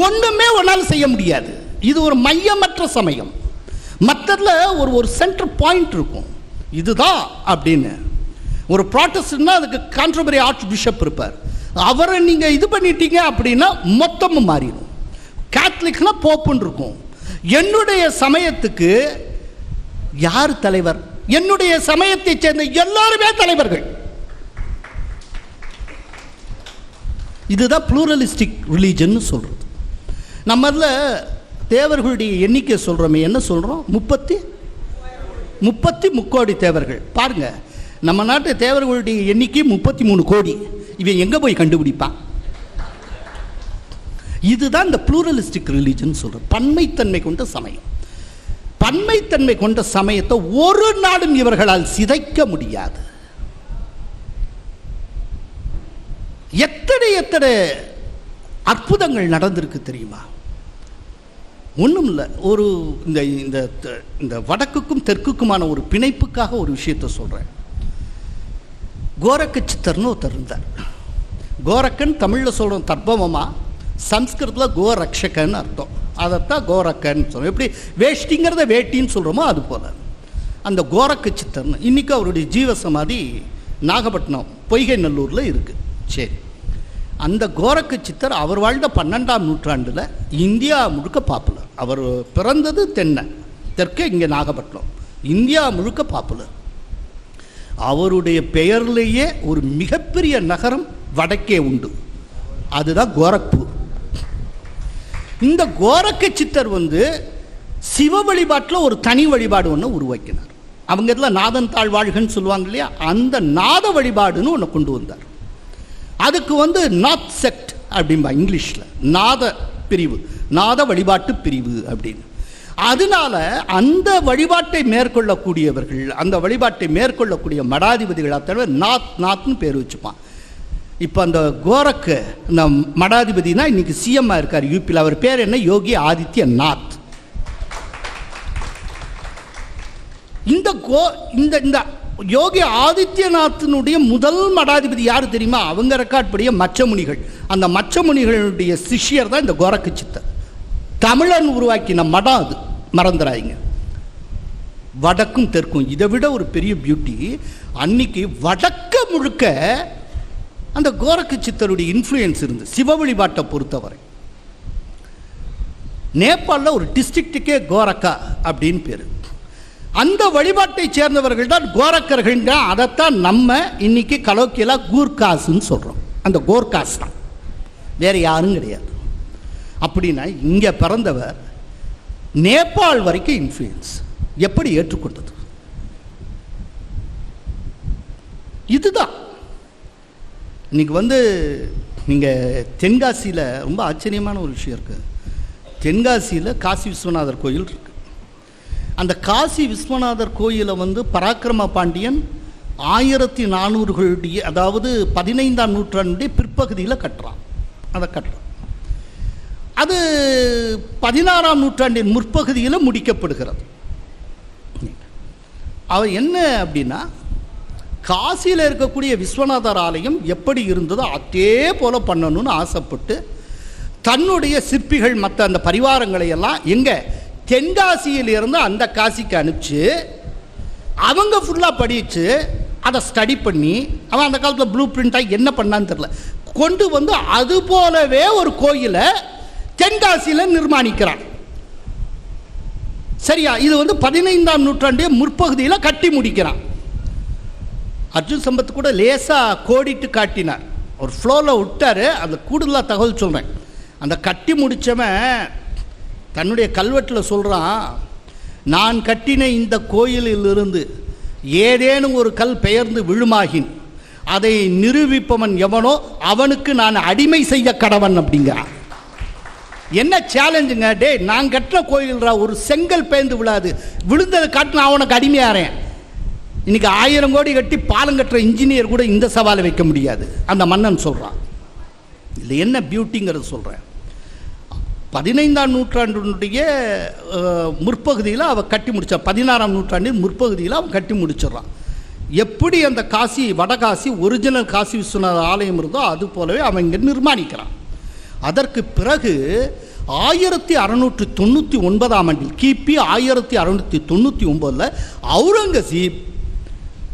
ஒண்ணுமே ஒன்னால செய்ய முடியாது. இது ஒரு மையமற்ற சமயம். மற்றதுல ஒரு சென்டர் பாயிண்ட் இருக்கும், இதுதான் அப்படின்னு. ஒரு ப்ராட்டஸ்டன்ட்னா அதுக்கு கான்ட்ரபரி ஆர்ச் பிஷப் இருப்பார். அவரை நீங்க இது பண்ணிட்டீங்க அப்படின்னா மொத்தமும் மாறிடும். கேத்தலிக்னா போப்புன்னு இருக்கும். என்னுடைய சமயத்துக்கு யார் தலைவர்? என்னுடைய சமயத்தை சேர்ந்த எல்லாருமே தலைவர்கள். இதுதான் ப்ளூரலிஸ்டிக் ரிலீஜன் சொல்றது. நம்ம தேவர்களுடைய எண்ணிக்கை சொல்றோமே, என்ன சொல்றோம்? 33 கோடி தேவர்கள். பாருங்க, நம்ம நாட்டு தேவர்களுடைய எண்ணிக்கை 33 கோடி. இவன் எங்க போய் கண்டுபிடிப்பான்? இதுதான் இந்த ப்ளூரலிஸ்டிக் ரிலீஜன் சொல்ற பன்மைத்தன்மை கொண்ட சமயம். பன்மைத்தன்மை கொண்ட சமயத்தை ஒரு நாடும் இவர்களால் சிதைக்க முடியாது. எத்தனை அற்புதங்கள் நடந்திருக்கு தெரியுமா? ஒன்றும் இல்லை. ஒரு இந்த வடக்குக்கும் தெற்குக்குமான ஒரு பிணைப்புக்காக ஒரு விஷயத்தை சொல்கிறேன். கோரக்க சித்தர்னு ஒருத்தர் இருந்தார். கோரக்கன் தமிழில் சொல்கிறோம் தர்ப்பமமா, சம்ஸ்கிருதத்தில் கோரக்ஷகன்னு அர்த்தம். அதைத்தான் கோரக்கன்னு சொல்கிறோம். எப்படி வேஷ்டிங்கிறத வேட்டின்னு சொல்கிறோமோ அது போல் அந்த கோரக்க சித்தர்னு. இன்றைக்கி அவருடைய ஜீவசமாதி நாகப்பட்டினம் பொய்கை நல்லூரில் இருக்குது. சரி, அந்த கோரக்க சித்தர் அவர் வாழ்ந்த 12ஆம் நூற்றாண்டில் இந்தியா முழுக்க பாப்புலர். அவர் பிறந்தது தெற்கே இங்கே நாகப்பட்டினம், இந்தியா முழுக்க பாப்புலர். அவருடைய பெயர்லேயே ஒரு மிகப்பெரிய நகரம் வடக்கே உண்டு, அதுதான் கோரக்பூர். இந்த கோரக்க சித்தர் சிவ வழிபாட்டில் ஒரு தனி வழிபாடு ஒன்று உருவாக்கினார். அவங்க இதில் நாதன் தாழ் வாழ்கன்னு சொல்லுவாங்க இல்லையா, அந்த நாத வழிபாடுன்னு ஒன்று கொண்டு வந்தார். அதுக்கு நாத் செக்ட் அப்படின்பா இங்கிலீஷில், நாத பிரிவு, நாத வழிபாட்டு பிரிவு அப்படின்னு. அதனால அந்த வழிபாட்டை மேற்கொள்ளக்கூடியவர்கள், அந்த வழிபாட்டை மேற்கொள்ளக்கூடிய மடாதிபதிகள் அத்தனை நாத்னு பேர் வச்சுப்பான். இப்போ அந்த கோரக்கு இந்த மடாதிபதினா இன்னைக்கு சிஎம் இருக்கார் யூபியில். அவர் பேர் என்ன? யோகி ஆதித்ய நாத். இந்த யோகி ஆதித்யநாத்தினுடைய முதல் மடாதிபதி யாரு தெரியுமா? அவங்க ரெக்கார்ட் படிய மச்சமுனிகள். அந்த மச்சமுனிகளுடைய சிஷ்யர் தான் இந்த கோரக்க சித்தர். தமிழன் உருவாக்கின மடம் அது, மறந்துடாதீங்க. வடக்கும் தெற்கும். இதை விட ஒரு பெரிய பியூட்டி, அன்னைக்கு வடக்க முழுக்க அந்த கோரக்க சித்தருடைய இன்ஃப்ளூயன்ஸ் இருந்து சிவ வழிபாட்டை பொறுத்தவரை. நேபாளில் ஒரு டிஸ்ட்ரிக்ட்டுக்கே கோரக்கா அப்படின்னு பேர். அந்த வழிபாட்டை சேர்ந்தவர்கள் தான் கோரக்கர்கள். அதைத்தான் நம்ம இன்னைக்கு கலோக்கியலாக கூர்காஸ்ன்னு சொல்கிறோம். அந்த கோர்காஸ் தான், வேறு யாரும் கிடையாது. அப்படின்னா இங்கே பிறந்தவர் நேபாள் வரைக்கும் இன்ஃப்ளூயன்ஸ் எப்படி ஏற்றுக்கொண்டது? இதுதான் இன்னைக்கு நீங்கள் தென்காசியில் ரொம்ப ஆச்சரியமான ஒரு விஷயம் இருக்குது. தென்காசியில் காசி விஸ்வநாதர் கோயில் இருக்குது. அந்த காசி விஸ்வநாதர் கோயிலை பராக்கிரம பாண்டியன் 1400களுடைய, அதாவது 15ஆம் நூற்றாண்டுடைய பிற்பகுதியில் கட்டுறான். அதை கட்டுறான். அது 16ஆம் நூற்றாண்டின் முற்பகுதியில் முடிக்கப்படுகிறது. அவன் என்ன அப்படின்னா, காசியில் இருக்கக்கூடிய விஸ்வநாதர் ஆலயம் எப்படி இருந்ததோ அதே போல பண்ணணும்னு ஆசைப்பட்டு தன்னுடைய சிற்பிகள் மற்ற அந்த பரிவாரங்களை எல்லாம் எங்கே தென்காசியிலிருந்து அந்த காசிக்கு அனுப்பிச்சு அவங்க ஃபுல்லாக படித்து அதை ஸ்டடி பண்ணி அவன் அந்த காலத்தில் ப்ளூ பிரிண்டாக என்ன பண்ணான்னு தெரில கொண்டு அது போலவே ஒரு கோயிலை தென்காசியில் நிர்மாணிக்கிறான். சரியா? இது 15ஆம் நூற்றாண்டு முற்பகுதியில் கட்டி முடிக்கிறான். அர்ஜுன் சம்பத் கூட லேசாக கோடிட்டு காட்டினார், ஒரு ஃப்ளோவில் விட்டார். அந்த கூடுதலாக தகவல் சொல்கிறேன். அந்த கட்டி முடித்தவன் தன்னுடைய கல்வெட்டில் சொல்கிறான், நான் கட்டின இந்த கோயிலிலிருந்து ஏதேனும் ஒரு கல் பெயர்ந்து விழுமாகின் அதை நிரூபிப்பவன் எவனோ அவனுக்கு நான் அடிமை செய்ய கடவன் அப்படிங்கிறான். என்ன சேலஞ்சுங்க? டே, நான் கட்டின கோயில்ரா, ஒரு செங்கல் பெயர்ந்து விழாது, விழுந்ததை காட்டின அவனுக்கு அடிமையாறேன். இன்னைக்கு 1000 கோடி கட்டி பாலம் கட்டுற இன்ஜினியர் கூட இந்த சவாலை வைக்க முடியாது, அந்த மன்னன் சொல்கிறான். இல்லை என்ன பியூட்டிங்கிறது சொல்கிறேன். 15ஆம் நூற்றாண்டினுடைய முற்பகுதியில் அவன் கட்டி முடிச்சான். 16ஆம் நூற்றாண்டின் முற்பகுதியில் அவன் கட்டி முடிச்சிடறான். எப்படி அந்த காசி வடகாசி ஒரிஜினல் காசி விஸ்வநாதர் ஆலயம் இருந்தோ அது போலவே அவன் இங்கே நிர்மாணிக்கிறான். அதற்கு பிறகு 1699ஆம் ஆண்டில் கிபி 1699 அவுரங்கசீப்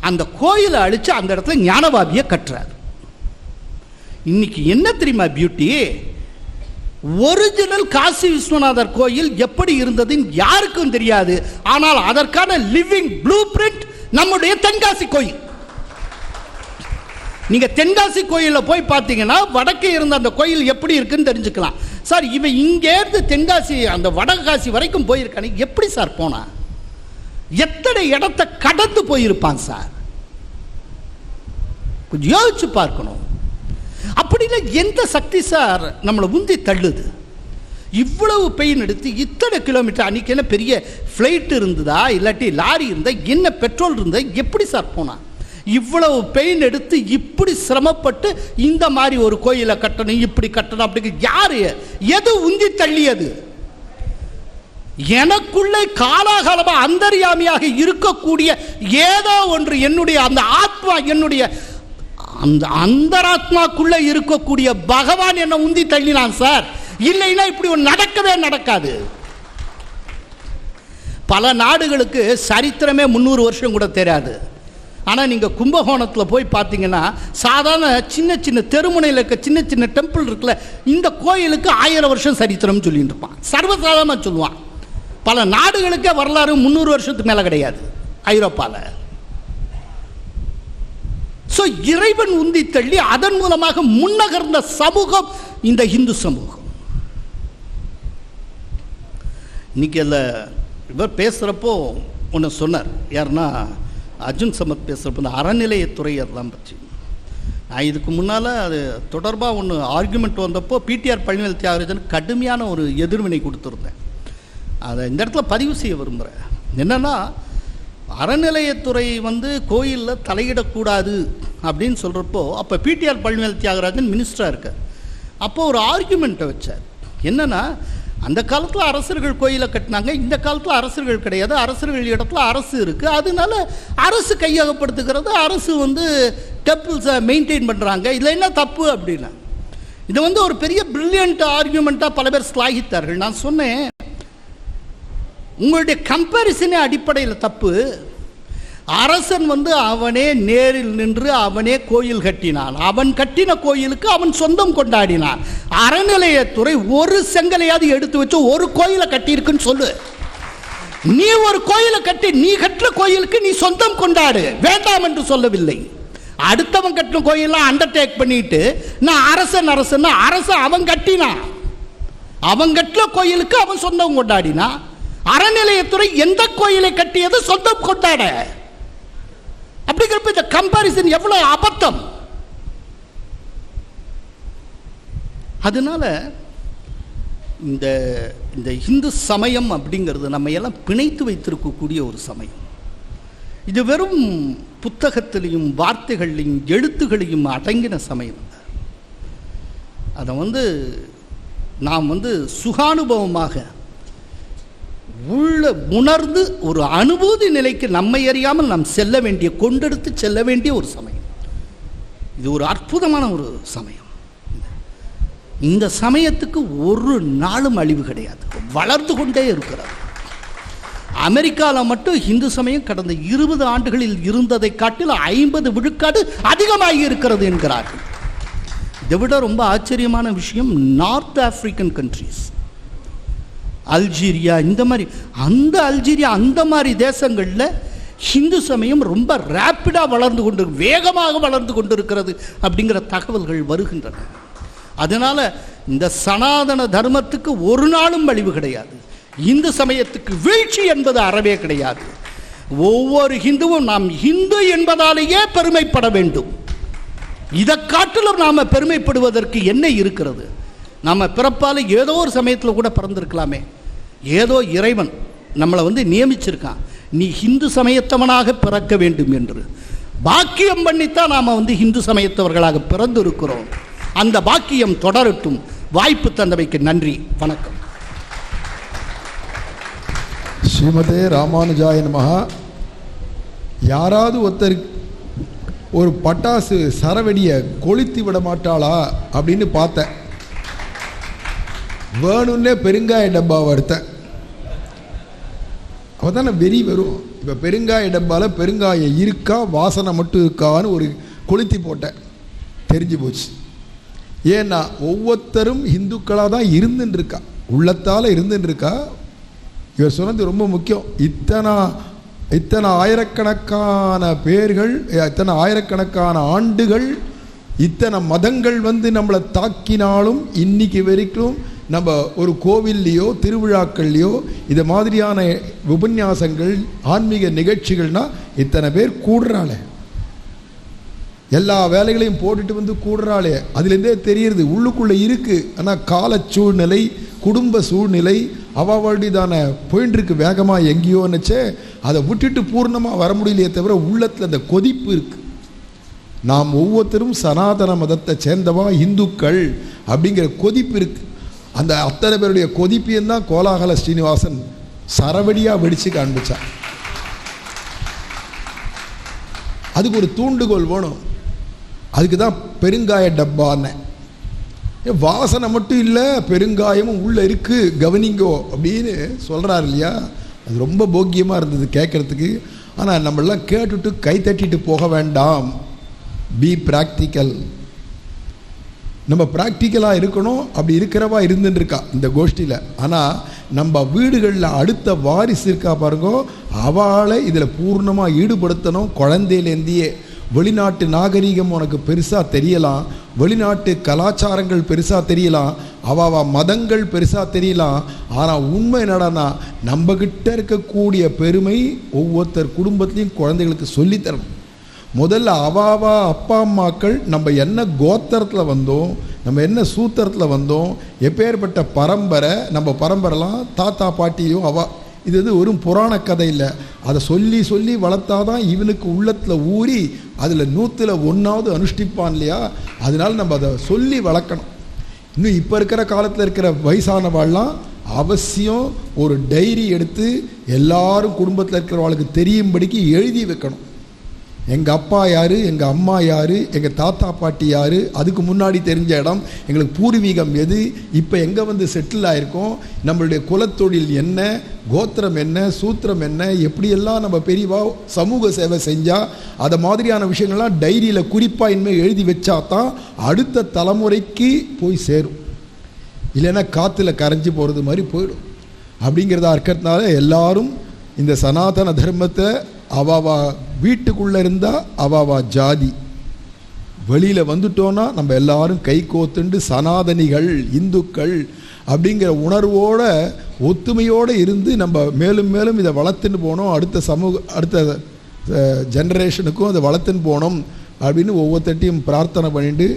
அந்த கோயிலை அழித்து அந்த இடத்துல ஞானவாபியை கட்டுறார். இன்னைக்கு என்ன தெரியுமா பியூட்டி? ஒரிஜினல் காசி விஸ்வநாதர் கோயில் எப்படி இருந்ததுன்னு யாருக்கும் தெரியாது. ஆனால் அதற்கான லிவிங் ப்ளூ பிரிண்ட் நம்முடைய தென்காசி கோயில். நீங்க தென்காசி கோயிலில் போய் பார்த்தீங்கன்னா வடக்கே இருந்த அந்த கோயில் எப்படி இருக்குன்னு தெரிஞ்சுக்கலாம். சார், இவன் இங்கே இருந்து தென்காசி அந்த வடகாசி வரைக்கும் போயிருக்கானே, எப்படி சார் போனா? எத்தனை இடத்தை கடந்து போயிருப்பான் சார்? கொஞ்சம் யோசிச்சு பார்க்கணும். அப்படின்னா எந்த சக்தி சார் நம்மளை உந்தி தள்ளுது? இவ்வளவு பெயின் எடுத்து இத்தனை கிலோமீட்டர், அன்றைக்கி என்ன பெரிய ஃப்ளைட் இருந்ததா, இல்லாட்டி லாரி இருந்தா, என்ன பெட்ரோல் இருந்தா, எப்படி சார் போனா? இவ்வளவு பெயின் எடுத்து இப்படி சிரமப்பட்டு இந்த மாதிரி ஒரு கோயிலை கட்டணும், இப்படி கட்டணும், அப்படி யாரு எது உந்தி தள்ளியது? எனக்குள்ளே காலாகாலமாக அந்தர்யாமியாக இருக்கக்கூடிய ஏதோ ஒன்று, என்னுடைய அந்த ஆத்மா, என்னுடைய அந்த அந்தராத்மாக்குள்ள இருக்கக்கூடிய பகவான் என்ன உந்தி தள்ளினான் சார். இல்லைன்னா இப்படி ஒன்று நடக்கவே நடக்காது. பல நாடுகளுக்கு சரித்திரமே 300 வருஷம் கூட தெரியாது. ஆனால் நீங்கள் கும்பகோணத்தில் போய் பார்த்தீங்கன்னா சாதாரண சின்ன சின்ன தெருமுனையில் இருக்க சின்ன சின்ன டெம்பிள் இருக்குல்ல, இந்த கோயிலுக்கு 1000 வருஷம் சரித்திரம் சொல்லிட்டு இருப்பான், சர்வசாதாரணமாக சொல்லுவான். பல நாடுகளுக்கே வரலாறு 300 வருஷத்துக்கு மேலே கிடையாது ஐரோப்பாவில். ஸோ இறைவன் உந்தி தள்ளி அதன் மூலமாக முன்னகர்ந்த சமூகம் இந்த இந்து சமூகம். இன்னைக்கு இவர் பேசுகிறப்போ ஒன்று சொன்னார். யாருன்னா அர்ஜுன் சம்பத் பேசுகிறப்போ இந்த அறநிலையத்துறை அதெல்லாம் பற்றி. நான் இதுக்கு முன்னால் அது தொடர்பாக ஒன்று ஆர்குமெண்ட் வந்தப்போ பிடிஆர் பழனிவேல் தியாகராஜன் கடுமையான ஒரு எதிர்வினை கொடுத்துருந்தேன். அதை இந்த இடத்துல பதிவு செய்ய விரும்புகிறேன். என்னென்னா, அறநிலையத்துறை கோயிலில் தலையிடக்கூடாது அப்படின்னு சொல்கிறப்போ, அப்போ பிடிஆர் பழனிவேல் தியாகராஜன் மினிஸ்டராக இருக்கார். அப்போது ஒரு ஆர்குமெண்ட்டை வச்சார். என்னென்னா, அந்த காலத்தில் அரசர்கள் கோயிலை கட்டினாங்க, இந்த காலத்தில் அரசர்கள் கிடையாது, அரசர்கள் இடத்துல அரசு இருக்குது, அதனால அரசு கையகப்படுத்துகிறது, அரசு டெம்பிள்ஸை மெயின்டைன் பண்ணுறாங்க, இதில் என்ன தப்பு அப்படின்னா. இது ஒரு பெரிய பிரில்லியன்ட் ஆர்குமெண்ட்டாக பல பேர் ஸ்லாகித்தார்கள். நான் சொன்னேன், உங்களுடைய கம்பேரிசனே அடிப்படையில் தப்பு. அரசன் அவனே நேரில் நின்று அவனே கோயில் கட்டினான். அவன் கட்டின கோயிலுக்கு அவன் சொந்தம் கொண்டாடினான். அறநிலையத்துறை ஒரு செங்கலையாவது எடுத்து வச்சு ஒரு கோயிலை கட்டியிருக்குன்னு சொல்லு. நீ ஒரு கோயிலை கட்டி நீ கட்டின கோயிலுக்கு நீ சொந்தம் கொண்டாடு, வேண்டாம் என்று சொல்லவில்லை. அடுத்தவன் கட்டின கோயிலாம் அண்டர்டேக் பண்ணிட்டு நான் அரசன் அரசன் அவன் கட்டினான். அவன் கட்டின கோயிலுக்கு அவன் சொந்தம் கொண்டாடினா. அறநிலையத்துறை எந்த கோயிலை கட்டியது சொந்தம் கொண்டாட. அப்படிங்கிறப்ப இந்த கம்பாரிசன் எவ்வளவு அபத்தம். அதனால இந்த இந்த இந்து சமயம் அப்படிங்கிறது நம்ம எல்லாம் பிணைத்து வைத்திருக்கக்கூடிய ஒரு சமயம். இது வெறும் புத்தகத்திலையும் வார்த்தைகளையும் எழுத்துகளையும் அடங்கின சமயம். அதை நாம் சுகானுபவமாக உள்ள உணர்ந்து ஒரு அனுபூதி நிலைக்கு நம்மை அறியாமல் நாம் செல்ல வேண்டிய, கொண்டெடுத்து செல்ல வேண்டிய ஒரு சமயம். இது ஒரு அற்புதமான ஒரு சமயம். இந்த சமயத்துக்கு ஒரு நாளும் அழிவு கிடையாது, வளர்ந்து கொண்டே இருக்கிறது. அமெரிக்காவில் மட்டும் இந்து சமயம் கடந்த 20 ஆண்டுகளில் இருந்ததை காட்டில் 50 விழுக்காடு அதிகமாகி இருக்கிறது என்கிறார்கள். இதை விட ரொம்ப ஆச்சரியமான விஷயம், நார்த் ஆப்பிரிக்கன் கண்ட்ரீஸ், அல்ஜீரியா, இந்த மாதிரி அல்ஜீரியா அந்த மாதிரி தேசங்களில் ஹிந்து சமயம் ரொம்ப ரேப்பிடாக வளர்ந்து கொண்டு, வேகமாக வளர்ந்து கொண்டிருக்கிறது அப்படிங்கிற தகவல்கள் வருகின்றன. அதனால் இந்த சனாதன தர்மத்துக்கு ஒரு நாளும் அழிவு கிடையாது. இந்து சமயத்துக்கு வீழ்ச்சி என்பது அறவே கிடையாது. ஒவ்வொரு ஹிந்துவும் நாம் இந்து என்பதாலேயே பெருமைப்பட வேண்டும். இதை காட்டிலும் நாம் பெருமைப்படுவதற்கு என்ன இருக்கிறது? நம்ம பிறப்பால் ஏதோ ஒரு சமயத்தில் கூட பிறந்திருக்கலாமே. ஏதோ இறைவன் நம்மளை நியமிச்சிருக்கான், நீ ஹிந்து சமயத்தவனாக பிறக்க வேண்டும் என்று. பாக்கியம் பண்ணித்தான் நாம் ஹிந்து சமயத்தவர்களாக பிறந்து இருக்கிறோம். அந்த பாக்கியம் தொடரட்டும். வாய்ப்பு தந்தமைக்கு நன்றி, வணக்கம். ஸ்ரீமதே ராமானுஜாய நமஹ. யாராவது ஒருத்தர் ஒரு பட்டாசு சரவெடியை கொளுத்தி விட மாட்டாளா அப்படின்னு பார்த்தேன். வேணும்னே பெருங்காய டப்பாவை எடுத்தேன். அப்போ தானே வெறி வரும். இப்போ பெருங்காய டப்பாவில் பெருங்காயம் இருக்கா, வாசனை மட்டும் இருக்கான்னு ஒரு கொளுத்தி போட்டேன். தெரிஞ்சு போச்சு. ஏன்னா ஒவ்வொருத்தரும் இந்துக்களாக தான் இருந்துன்னு இருக்கா, உள்ளத்தால் இருந்துன்னு இருக்கா. இவர் சொன்னது ரொம்ப முக்கியம். இத்தனை ஆயிரக்கணக்கான பேர்கள், இத்தனை ஆயிரக்கணக்கான ஆண்டுகள், இத்தனை மதங்கள் நம்மளை தாக்கினாலும் இன்னைக்கு வரைக்கும் நம்ம ஒரு கோவில்லையோ திருவிழாக்கள்லையோ இது மாதிரியான உபன்யாசங்கள், ஆன்மீக நிகழ்ச்சிகள்னால் இத்தனை பேர் கூடுறாளே, எல்லா வேலைகளையும் போட்டுட்டு கூடுறாளே, அதுலேருந்தே தெரியுது உள்ளுக்குள்ளே இருக்குது. ஆனால் கால சூழ்நிலை, குடும்ப சூழ்நிலை அவளுடையதான போயின்னு இருக்கு வேகமாக எங்கேயோன்னுச்சே. அதை விட்டுட்டு பூர்ணமாக வர முடியலையே தவிர உள்ளத்தில் அந்த கொதிப்பு இருக்குது. நாம் ஒவ்வொருத்தரும் சனாதன மதத்தை சேர்ந்தவா, இந்துக்கள் அப்படிங்கிற கொதிப்பு இருக்குது. அந்த அத்தனை பேருடைய கொதிப்பையும் தான் கோலாகல ஸ்ரீனிவாசன் சரவடியாக வெடித்து காண்பிச்சான். அதுக்கு ஒரு தூண்டுகோல் வேணும். அதுக்கு தான் பெருங்காய டப்பான்னு. வாசனை மட்டும் இல்லை, பெருங்காயமும் உள்ளே இருக்குது, கவனிங்கோ அப்படின்னு சொல்கிறார் இல்லையா. அது ரொம்ப போக்கியமாக இருந்தது கேட்குறதுக்கு. ஆனால் நம்மளாம் கேட்டுட்டு கை தட்டிட்டு போக வேண்டாம். B practical. நம்ம ப்ராக்டிக்கலாக இருக்கணும். அப்படி இருக்கிறவா இருந்துன்னு இருக்கா இந்த கோஷ்டியில். ஆனால் நம்ம வீடுகளில் அடுத்த வாரிசு இருக்கா பாருங்கோ, அவளை இதில் பூர்ணமாக ஈடுபடுத்தணும். குழந்தையிலேருந்தியே வெளிநாட்டு நாகரீகம் உனக்கு பெருசாக தெரியலாம், வெளிநாட்டு கலாச்சாரங்கள் பெருசாக தெரியலாம், அவ மதங்கள் பெருசாக தெரியலாம். ஆனால் உண்மை என்னடான்னா நம்மக்கிட்ட இருக்கக்கூடிய பெருமை ஒவ்வொருத்தர் குடும்பத்துலேயும் குழந்தைகளுக்கு சொல்லித்தரணும். முதல்ல அவாவா அப்பா அம்மாக்கள் நம்ம என்ன கோத்திரத்தில் வந்தோம், நம்ம என்ன சூத்திரத்தில் வந்தோம், எப்பேற்பட்ட பரம்பரை, நம்ம பரம்பரைலாம் தாத்தா பாட்டியோ இது ஒரு புராண கதை இல்லை. அதை சொல்லி சொல்லி வளர்த்தாதான் இவனுக்கு உள்ளத்தில் ஊறி அதில் 100ல் அனுஷ்டிப்பான் இல்லையா. அதனால நம்ம அதை சொல்லி வளர்க்கணும். இன்னும் இப்போ இருக்கிற காலத்தில் இருக்கிற வயசானவாள்லாம் அவசியம் ஒரு டைரி எடுத்து எல்லாரும் குடும்பத்தில் இருக்கிறவங்களுக்கு தெரியும்படிக்கு எழுதி வைக்கணும். எங்கள் அப்பா யார், எங்கள் அம்மா யார், எங்கள் தாத்தா பாட்டி யார், அதுக்கு முன்னாடி தெரிஞ்ச இடம், எங்களுக்கு பூர்வீகம் எது, இப்போ எங்கே வந்து செட்டில் ஆகிருக்கோம், நம்மளுடைய குலத்தொழில் என்ன, கோத்திரம் என்ன, சூத்திரம் என்ன, எப்படியெல்லாம் நம்ம பெரியவா சமூக சேவை செஞ்சால் அதை மாதிரியான விஷயங்கள்லாம் டைரியில் குறிப்பாக இனிமேல் எழுதி வச்சா தான் அடுத்த தலைமுறைக்கு போய் சேரும். இல்லைன்னா காற்றுல கரைஞ்சி போகிறது மாதிரி போயிடும். அப்படிங்கிறதா இருக்கிறதுனால எல்லாரும் இந்த சனாதன தர்மத்தை அவாவா வீட்டுக்குள்ளே இருந்தால் அவாவா ஜாதி, வெளியில் வந்துட்டோன்னா நம்ம எல்லாரும் கை கோத்துண்டு சனாதனிகள், இந்துக்கள் அப்படிங்கிற உணர்வோட ஒத்துமையோடு இருந்து நம்ம மேலும் மேலும் இதை வளர்த்துன்னு போனோம். அடுத்த ஜெனரேஷனுக்கும் அதை வளர்த்துன்னு போனோம் அப்படின்னு ஒவ்வொருத்தையும் பிரார்த்தனை பண்ணிட்டு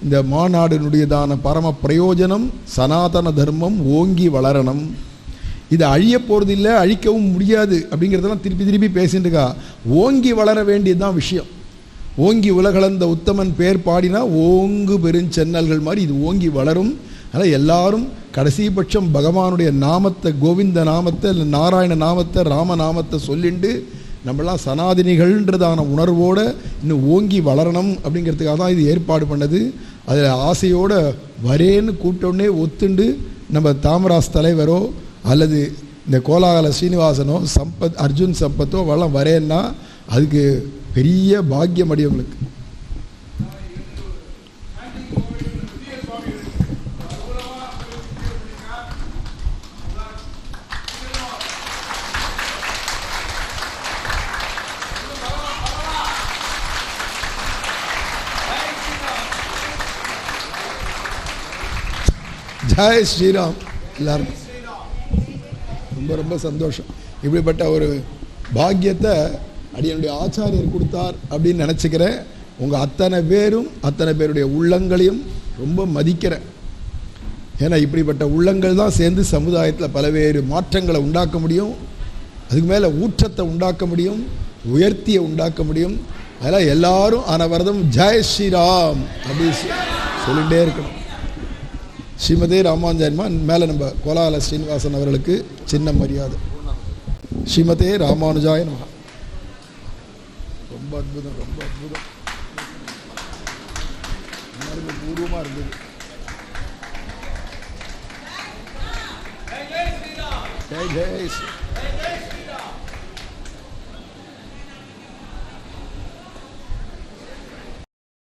இந்த மாநாடுனுடையதான பரம பிரயோஜனம் சனாதன தர்மம் ஓங்கி வளரணும். இது அழிய போகிறது இல்லை, அழிக்கவும் முடியாது அப்படிங்கிறதெல்லாம் திருப்பி திருப்பி பேசிட்டு இருக்கா. ஓங்கி வளர வேண்டியதுதான் விஷயம். ஓங்கி உலகளந்த உத்தமன் பேர் பாடினா ஓங்கு பெருஞ்சென்னல்கள் மாதிரி இது ஓங்கி வளரும். அதனால் எல்லாரும் கடைசி பட்சம் பகவானுடைய நாமத்தை, கோவிந்த நாமத்தை, இல்லை நாராயண நாமத்தை, ராம நாமத்தை சொல்லிண்டு நம்மளாம் சனாதினிகள்ன்றதான உணர்வோடு இன்னும் ஓங்கி வளரணும் அப்படிங்கிறதுக்காக தான் இது ஏற்பாடு பண்ணது. அதில் ஆசையோடு வரேன்னு கூப்பிட்டோடனே ஒத்துண்டு நம்ம தாமராஸ் தலைவரோ அல்லது இந்த கோலாகல ஸ்ரீனிவாசனோ சம்பத் அர்ஜுன் சம்பத்தோ வளம் வரேன்னா அதுக்கு பெரிய பாக்கியம் அடியவங்களுக்கு. ஜெய் ஸ்ரீராம். எல்லாருக்கும் ரொம்ப ரொம்ப சந்தோஷம். இப்படிப்பட்ட ஒரு பாக்கியத்தை அடியனுடைய ஆச்சாரியர் கொடுத்தார் அப்படின்னு நினச்சிக்கிறேன். உங்கள் அத்தனை பேருடைய உள்ளங்களையும் ரொம்ப மதிக்கிறேன். ஏன்னா இப்படிப்பட்ட உள்ளங்கள் தான் சேர்ந்து சமுதாயத்தில் பல்வேறு மாற்றங்களை உண்டாக்க முடியும், அதுக்கு மேலே ஊற்றத்தை உண்டாக்க முடியும், உயர்த்தியை உண்டாக்க முடியும். அதெல்லாம் எல்லாரும் அனவரதம் ஜெய் ஸ்ரீராம் அப்படின்னு சொல்லிகிட்டே இருக்கணும். ஸ்ரீமதே ராமானுஜாயன்மா. மேலே நம்ம கோலாகல ஸ்ரீனிவாசன் அவர்களுக்கு சின்ன மரியாதை. ஸ்ரீமதே ராமானுஜாய நமஹ. ரொம்ப அற்புதம், ரொம்ப அற்புதம். பூர்வமாக இருந்தது. ஜெய் ஜெய்.